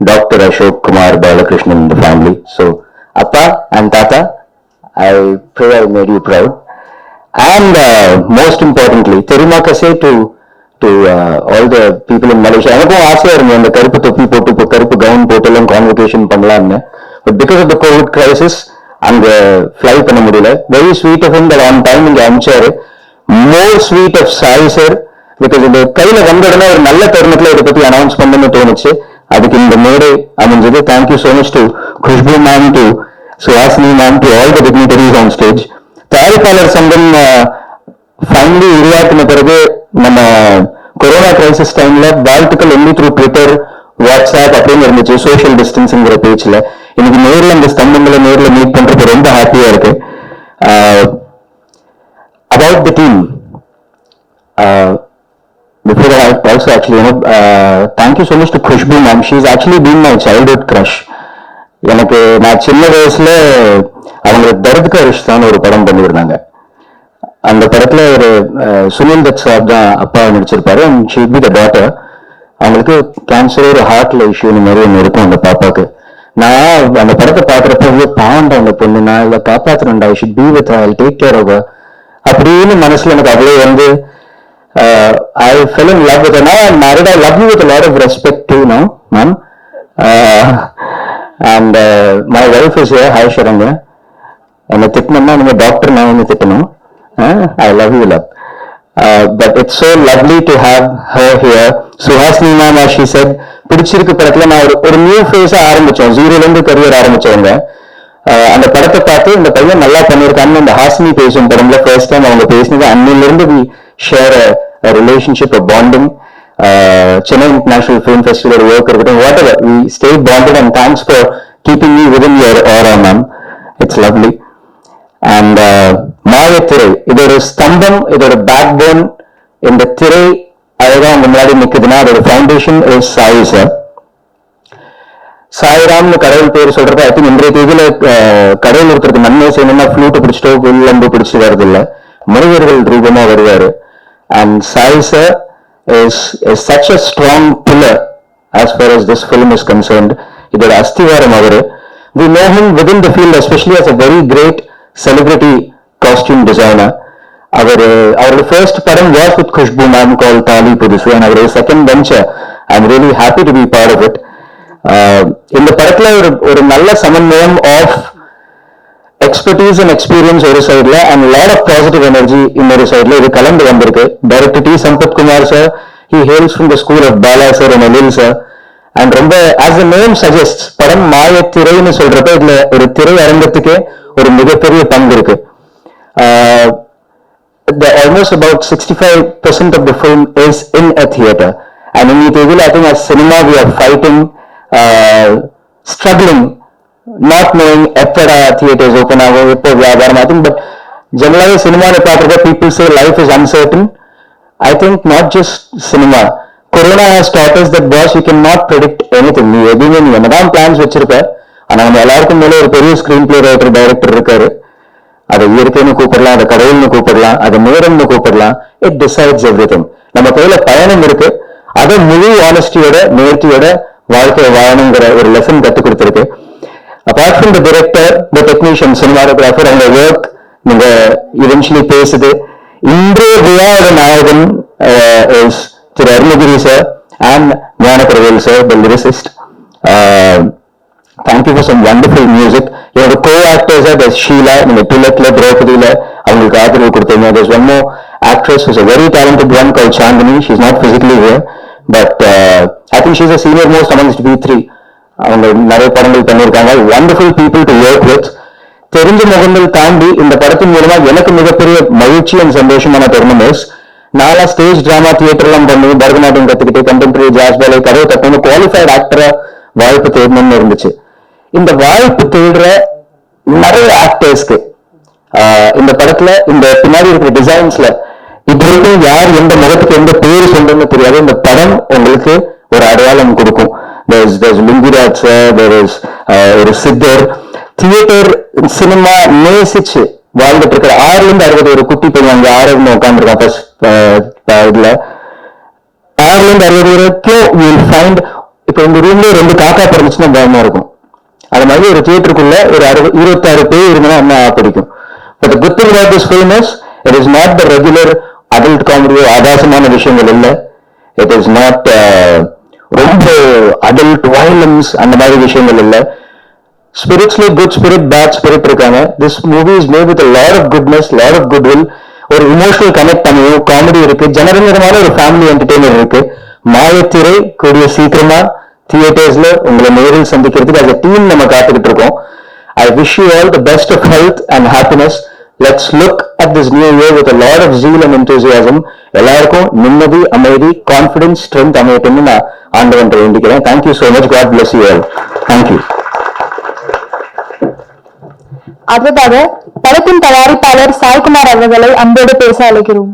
Dr. Ashok Kumar Balakrishnan in the family. So அப்பா and தாத்தா, I pray I made you proud. And most importantly, தெரியுமா கசே to all the people in Malaysia. எனக்கும் ஆசையா இருந்தது அந்த கருப்பு தொப்பி போட்டு கருப்பு கவுன் போட்டு எல்லாம் கான்வொகேஷன் பண்ணலாம்னு. But because of the covid crisis அங்க ஃபிளை பண்ண முடியல. Very sweet of him that on time இங்க அனுப்பிச்சாரு. More sweet of Sai sir. Because இந்த கையில வந்த உடனே ஒரு நல்ல தருணத்துல இதை பத்தி அனௌன்ஸ் பண்ணணும்னு தோணுச்சு. அதுக்கு இந்த மேடை அமைஞ்சது. Thank you so much to Khushbu ma'am, to Suhasini ma'am, to all the dignitaries on stage. தயாரிப்பாளர் சங்கம் ஃபைனலி உருவாக்கின பிறகு நம்ம கொரோனா கிரைசிஸ் டைம்ல வாழ்த்துக்கள் ஒன்லி த்ரூ ட்விட்டர், வாட்ஸ்அப் அப்படின்னு இருந்துச்சு, சோஷியல் டிஸ்டன்ஸ்ங்கிற பேஜ்ல. இன்னைக்கு நேரில் அந்த ஸ்தம்பங்களை நேரில் மீட் பண்றது ரொம்ப ஹாப்பியா இருக்கு. About the team, before I also actually thank you so much to Khushbu ma'am. She's actually been my childhood crush. எனக்கு நான் சின்ன வயசுல அவங்க தர்த் கா ரிஷ்தான்னு ஒரு படம் பண்ணியிருந்தாங்க. அந்த படத்துல ஒரு சுனில் தத் சார் தான் அப்பா நடிச்சிருப்பாரு. And she be the daughter. அவங்களுக்கு கேன்சர், ஒரு ஹார்ட்ல இஷ்யூன்னு மாதிரி ஒன்று இருக்கும் அந்த பாப்பாக்கு. நான் அந்த படத்தை பாக்குறப்ப பாவண்டா அந்த பொண்ணு, நான் இவளை காப்பாத்துறேன்டா, I should be with her, I take care of her அப்படின்னு மனசுல எனக்கு அவ்வளோ I fell in love with her. Now I'm married. I love you with a lot of respect too now, ma'am. And my wife is here. Hi Sharanga. என்னை திட்டணும்னா நீங்க doctor, நான் வந்து திட்டணும். I love you, love. But it's so lovely to have her here. Suhasini ma'am, as she said, பிடிச்சிருக்கு படத்துல நான் ஒரு new ஃபேஸா ஆரம்பிச்சோம். ஜீரோல இருந்து கரியர் ஆரம்பிச்சவங்க. அந்த படத்தை பார்த்து இந்த பையன் நல்லா பண்ணியிருக்கான்னு அந்த ஹாசினி பேசும் படம்ல ஃபர்ஸ்ட் டைம் அவங்க பேசினது. அன்னில இருந்து we share a relationship, a bonding. Chennai International Film Festival work இருக்கட்டும், whatever, we stay bonded, and thanks for keeping me within your aura, ma'am. It's lovely. And மாயத்திரை, இதோட ஸ்தம்பம், இதோட பேக் போன், இந்த திரை அழகா அந்த முன்னாடி நிக்குதுன்னா அதோட ஃபவுண்டேஷன் இஸ் சாய் சார். சாய்ராம்னு கடவுள் பேர் சொல்றது, ஐ திங்க் இன்றைய தேதியில கடவுள் ஒருத்தருக்கு நன்மை செய்யணும்னா ஃப்ளூட்டை பிடிச்சிட்டோ வில்லம்பு பிடிச்சி வருது இல்ல, மனிதர்கள் ரூபமா வருவாரு. And Sai sir is such a strong pillar as far as this film is concerned. இதோட அஸ்திவாரம் அவரு. We know him within the field, especially as a very great celebrity costume designer. அவரோட ஃபர்ஸ்ட் படம் வாஸ் வித் குஷ்பு மேம் கால் தாலி புதுசு, and அவரோட second venture. I am really happy to be part of it. இந்த படத்துல ஒரு நல்ல சமன்வயம் ஆஃப் எக்ஸ்பர்டீஸ் அண்ட் எக்ஸ்பீரியன்ஸ் ஒரு சைட்ல and lot of positive energy இன்னொரு சைட்ல இது கலந்து வந்திருக்கு. Director T Sampath Kumar sir, he hails from the school of Bala sir and Anil sir. And ரொம்ப ஆஸ் த நேம் சஜஸ்ட், படம் மாயத்திரைன்னு சொல்றப்ப இதுல ஒரு திரை அரங்கத்துக்கே ஒரு மிகப்பெரிய பங்கு இருக்கு. Almost about 65% of the film is in a theater, and in Telugu, I think as cinema we are fighting, struggling, not knowing எப்படா theaters open ஆகும், எப்போ வியாபாரம். I think, but generally cinema பார்க்கறப்ப people say life is uncertain. I think not just cinema. Corona has taught us that boss, you cannot predict anything. நீ எதுவுமே நீ என்னதான் plans வச்சிருப்ப, ஆனா நம்ம எல்லாருக்கும் மேலே ஒரு பெரிய ஸ்கிரீன் பிளே ரைட்டர் டைரக்டர் இருக்காரு. அதை இயற்கைன்னு கூப்பிடலாம், அதை கடவுள்னு கூப்பிடலாம், அதை நேரம்னு கூப்பிடலாம். It decides everything. நம்ம கையில பயணம் இருக்கு, அதை முழு ஆனஸ்டியோட நேர்த்தியோட வாழ்க்கையை வாழணுங்கிற ஒரு லெசன் கற்றுக் கொடுத்துருக்கு. Apart from the director, the technician, cinematographer, அவங்க ஒர்க் நீங்க இவென்ச்சுவலி பேசுது. இன்றைய விழாவோட நாயகன் இஸ் திரு Arunagiri sir and Gnanapravel sir, the lyricist. Thank you for some wonderful music. என்னோட co-actors are there's Sheila, நீங்க துலக்ல திரௌபதியில அவங்களுக்கு ஆதரவு கொடுத்தீங்க. There's one more actress who's a very talented one called Chandani. She's not physically here, but I think she's a senior most amongst V3. அவங்க நிறைய படங்கள் பண்ணியிருக்காங்க. Wonderful people to work with. தெரிஞ்ச முகங்கள் தாண்டி இந்த படத்தின் மூலமா எனக்கு மிகப்பெரிய மகிழ்ச்சி and சந்தோஷமான தருணம் இஸ், நாளா ஸ்டேஜ் டிராமா தியேட்டர்லாம் பண்ணி பரதநாட்டியம் கத்துக்கிட்டு கண்டெம்பரரி ஜாஸ் பாலே கதவை தப்பணும் குவாலிஃபைட் ஆக்டரா வாய்ப்பு தேடணும்னு இருந்துச்சு. இந்த வாய்ப்பு தேடுற நிறைய ஆக்டர்ஸ்க்கு இந்த படத்துல இந்த பின்னாடி இருக்கிற டிசைன்ஸ்ல இது வரைக்கும் யார் எந்த முகத்துக்கு எந்த பேர் சொல்றதுன்னு தெரியாது. இந்த படம் உங்களுக்கு ஒரு அடையாளம் கொடுக்கும். லிங்குராஜ் சார், ஒரு சித்தர், தியேட்டர் சினிமா நேசிச்சு வாழ்ந்துட்டு இருக்கிற 6-60 ஒரு குட்டி பையன் அங்க 6 உட்காந்துருக்கான் ஃபர்ஸ்ட் இதுல. 6-60 வரைக்கும் யூ வில் ஃபைண்ட். இப்ப இந்த ரூம்ல 2 காக்கா பிறந்துச்சுன்னா பயமா இருக்கும். அது மாதிரி ஒரு தியேட்டருக்குள்ள ஒரு 26 பேர் இருந்தா என்ன பிடிக்கும். But the good thing about this film is it is not the regular adult comedy, ஆபாசமான விஷயங்கள் இல்லை. It is not ரொம்ப adult violence அந்த மாதிரி விஷயங்கள் இல்லை. ஸ்பிரிட்ஸ்ல குட் ஸ்பிரிட், பேட் ஸ்பிரிட் இருக்காங்க. This movie is made with a lot of goodness, lot of goodwill. ஒரு இமோஷனல் கனெக்ட் பண்ணியும் காமெடி இருக்கு, ஜனரஞ்சகமான ஒரு ஃபேமிலி என்டர்டெய்னர் இருக்கு. மாயத்திரை கூடிய சீக்கிரமா தியேட்டர்ஸ்ல உங்களை நேரில் சந்திக்கிறதுக்கு as a team நம்ம காத்துக்கிட்டு இருக்கோம். I wish you all the best of health and happiness. Let's look at this new year with a lot of zeal and enthusiasm. எல்லாருக்கும் நிம்மதி, அமைதி, கான்ஃபிடன்ஸ், ஸ்ட்ரென்த் அமையட்டும்னு நான் ஆண்டவன் வேண்டிக்கிறேன். Thank you so much. God bless you all. Thank you. அடுத்ததாக படத்தின் தயாரிப்பாளர் சாய்குமார் அவர்களை அன்போடு பேச அழைக்கிறோம்.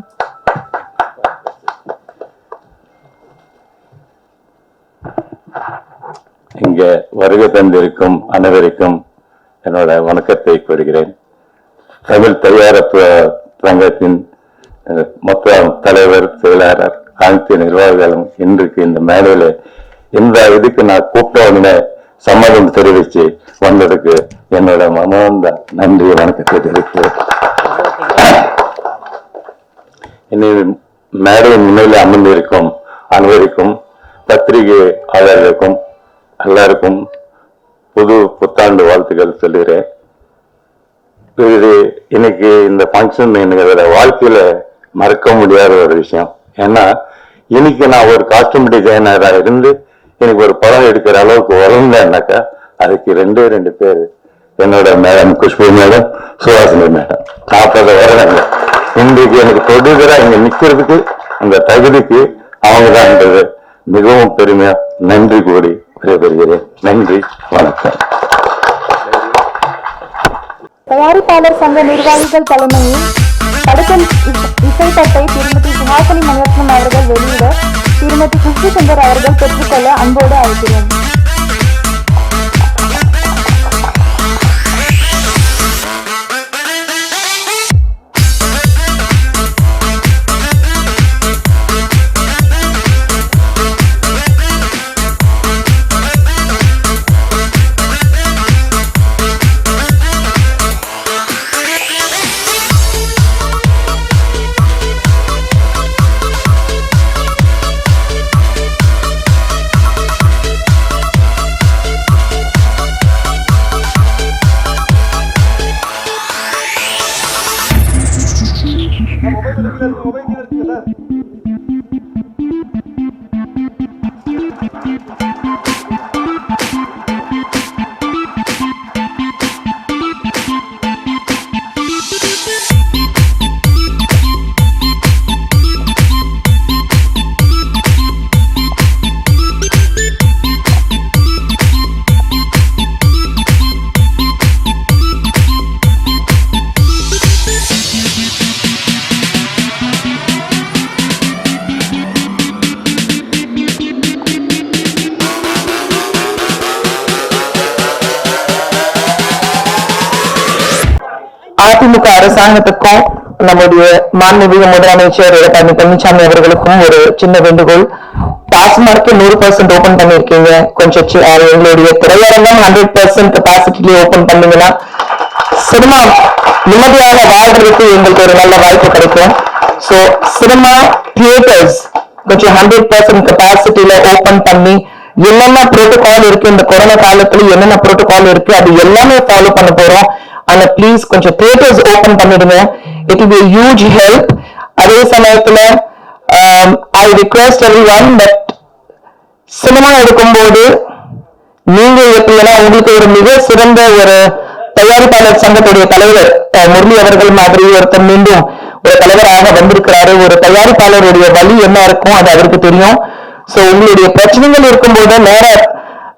இங்க வருகை தந்திருக்கும் அனைவருக்கும் என்னோட வணக்கத்தை கூறுகிறேன். தமிழ் தயாரிப்பு சங்கத்தின் மொத்த தலைவர், செயலாளர், அனைத்து நிர்வாகிகளும் இன்றைக்கு இந்த மேடையில இந்த இதுக்கு நான் கூப்பிட்ட சம்மதம் தெரிவிச்சு வந்ததுக்கு என்னோட மனோந்த நன்றி வணக்கத்தை தெரிவிக்கிறேன். இனி மேடையின் முன்னிலை அமர்ந்திருக்கும் அனைவருக்கும், பத்திரிகையாளர்களுக்கும் எல்லாருக்கும் புத்தாண்டு வாழ்த்துக்கள் சொல்லுகிறேன். இது இன்னைக்கு இந்த ஃபங்க்ஷன் என்னோட வாழ்க்கையில மறக்க முடியாத ஒரு விஷயம். ஏன்னா இன்னைக்கு நான் ஒரு காஸ்டியூம் டிசைனரா இருந்து எனக்கு ஒரு படம் எடுக்கிற அளவுக்கு வளர்ந்தேன்னாக்கா அதுக்கு 2 பேர், என்னோட madam Khushbu madam, Suhasini madam. 40 வருடங்கள் இன்றைக்கு எனக்கு ப்ரொடியூசரா இங்க நிக்கிறதுக்கு அந்த தகுதிக்கு அவங்க தான் மிகவும் பெருமையா நன்றி கூடி விடைபெறுகிறேன். நன்றி, வணக்கம். தயாரிப்பாளர் சங்க நிர்வாகிகள் தலைமையில் படத்தின் இசைத்தட்டை திருமதி சுஹாசினி மணிரத்னம் அவர்கள் வெளியிட திருமதி குஷ்பு சுந்தர் அவர்கள் பெற்றுக்கொள்ள அன்போடு அழைக்கிறோம். அதிமுக அரசாங்கத்துக்கும் நம்முடைய மாண்புமிகு முதலமைச்சர் எடப்பாடி பழனிசாமி அவர்களுக்கும் ஒரு சின்ன வேண்டுகோள். டாஸ்மார்க் 100% ஓபன் பண்ணிருக்கீங்க, கொஞ்சம் எங்களுடைய திரையரங்கம் 100% கெபாசிட்டில ஓபன் பண்ணீங்கன்னா சினிமா நிம்மதியாக வாழ்றதுக்கு எங்களுக்கு ஒரு நல்ல வாய்ப்பு கிடைக்கும். சோ சினிமா தியேட்டர்ஸ் கொஞ்சம் 100% கெபாசிட்டில ஓபன் பண்ணி என்னென்ன புரோட்டோகால் இருக்கு, இந்த கொரோனா காலத்துல என்னென்ன புரோட்டோகால் இருக்கு அது எல்லாமே ஃபாலோ பண்ண போறோம். ஆனா பிளீஸ் கொஞ்சம் தியேட்டர்ஸ் ஓபன் பண்ணிடுங்க. It will be a huge help. அதே சமயத்துல I request everyone that cinema எடுக்கும்போது நீங்க எப்படின்னா உங்களுக்கு ஒரு மிக சிறந்த ஒரு தயாரிப்பாளர் சங்கத்துடைய தலைவர் முரளி அவர்கள் மாதிரி ஒருத்தர் மீண்டும் ஒரு தலைவராக வந்திருக்கிறாரு. ஒரு தயாரிப்பாளருடைய வழி என்ன இருக்கும் அது அவருக்கு தெரியும். சோ உங்களுடைய பிரச்சனைகள் இருக்கும்போது நேர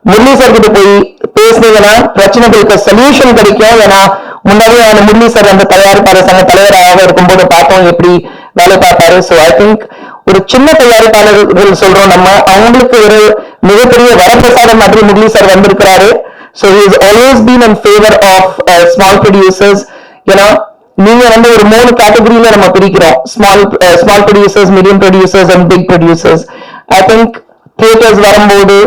முரளி சார் கிட்ட போய் பேசுனீங்கன்னா பிரச்சனைகளுக்கு சொல்யூஷன் கிடைக்கும். ஏன்னா முன்னாடியே முரளி சார் அந்த தயாரிப்பாளர் சங்க தலைவராக இருக்கும்போது பார்த்தோம் எப்படி வேலை பார்ப்பாரு. சோ ஐ திங்க் ஒரு சின்ன தயாரிப்பாளர்கள் சொல்றோம் நம்ம, அவங்களுக்கு ஒரு மிகப்பெரிய வரப்பிரசாதம் மாதிரி முரளி சார் வந்திருக்கிறாரு. So he has always been in favor of small producers. ஏன்னா நீங்க ஒரு 3 கேட்டகரியில நம்ம பிரிக்கிறோம், small producers, medium producers and big producers. I think theaters வரும்போது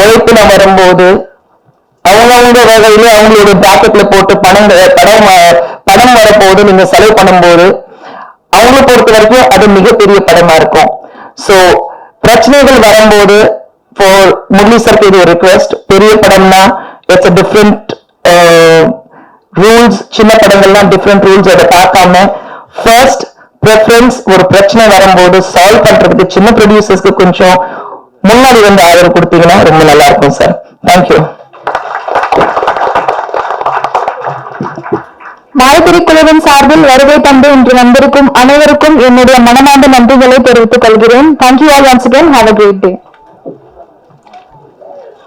உழைப்புல வரும்போது அவங்க வகையில அவங்களோட பிராக்கெட்ல போட்டு படம் வரப்போது நீங்க செலவு பண்ணும்போது அவங்களை பொறுத்த வரைக்கும் அது மிகப்பெரிய படமா இருக்கும். சோ பிரச்சனைகள் வரும்போது முரளி சாருக்கு இது ஒரு ரிக்வெஸ்ட், பெரிய படம்னா இட்ஸ் டிஃப்ரெண்ட் ரூல்ஸ், சின்ன படங்கள்லாம் டிஃப்ரெண்ட் ரூல்ஸ். அதை பார்க்காம ஃபர்ஸ்ட் ப்ரெஃபரன்ஸ் ஒரு பிரச்சனை வரும்போது சால்வ் பண்றதுக்கு சின்ன ப்ரொடியூசர்ஸ்க்கு கொஞ்சம் முன்னாடி வந்து ஆதரவு கொடுத்தீங்கன்னா ரொம்ப நல்லா இருக்கும் சார். தேங்க்யூ. மாயத்திரை குழுவின் சார்பில் வருகை தந்து இன்று வந்திருக்கும் அனைவருக்கும் என்னுடைய மனமார்ந்த நன்றிகளை தெரிவித்துக் கொள்கிறேன். Thank you all once again. Have a great day.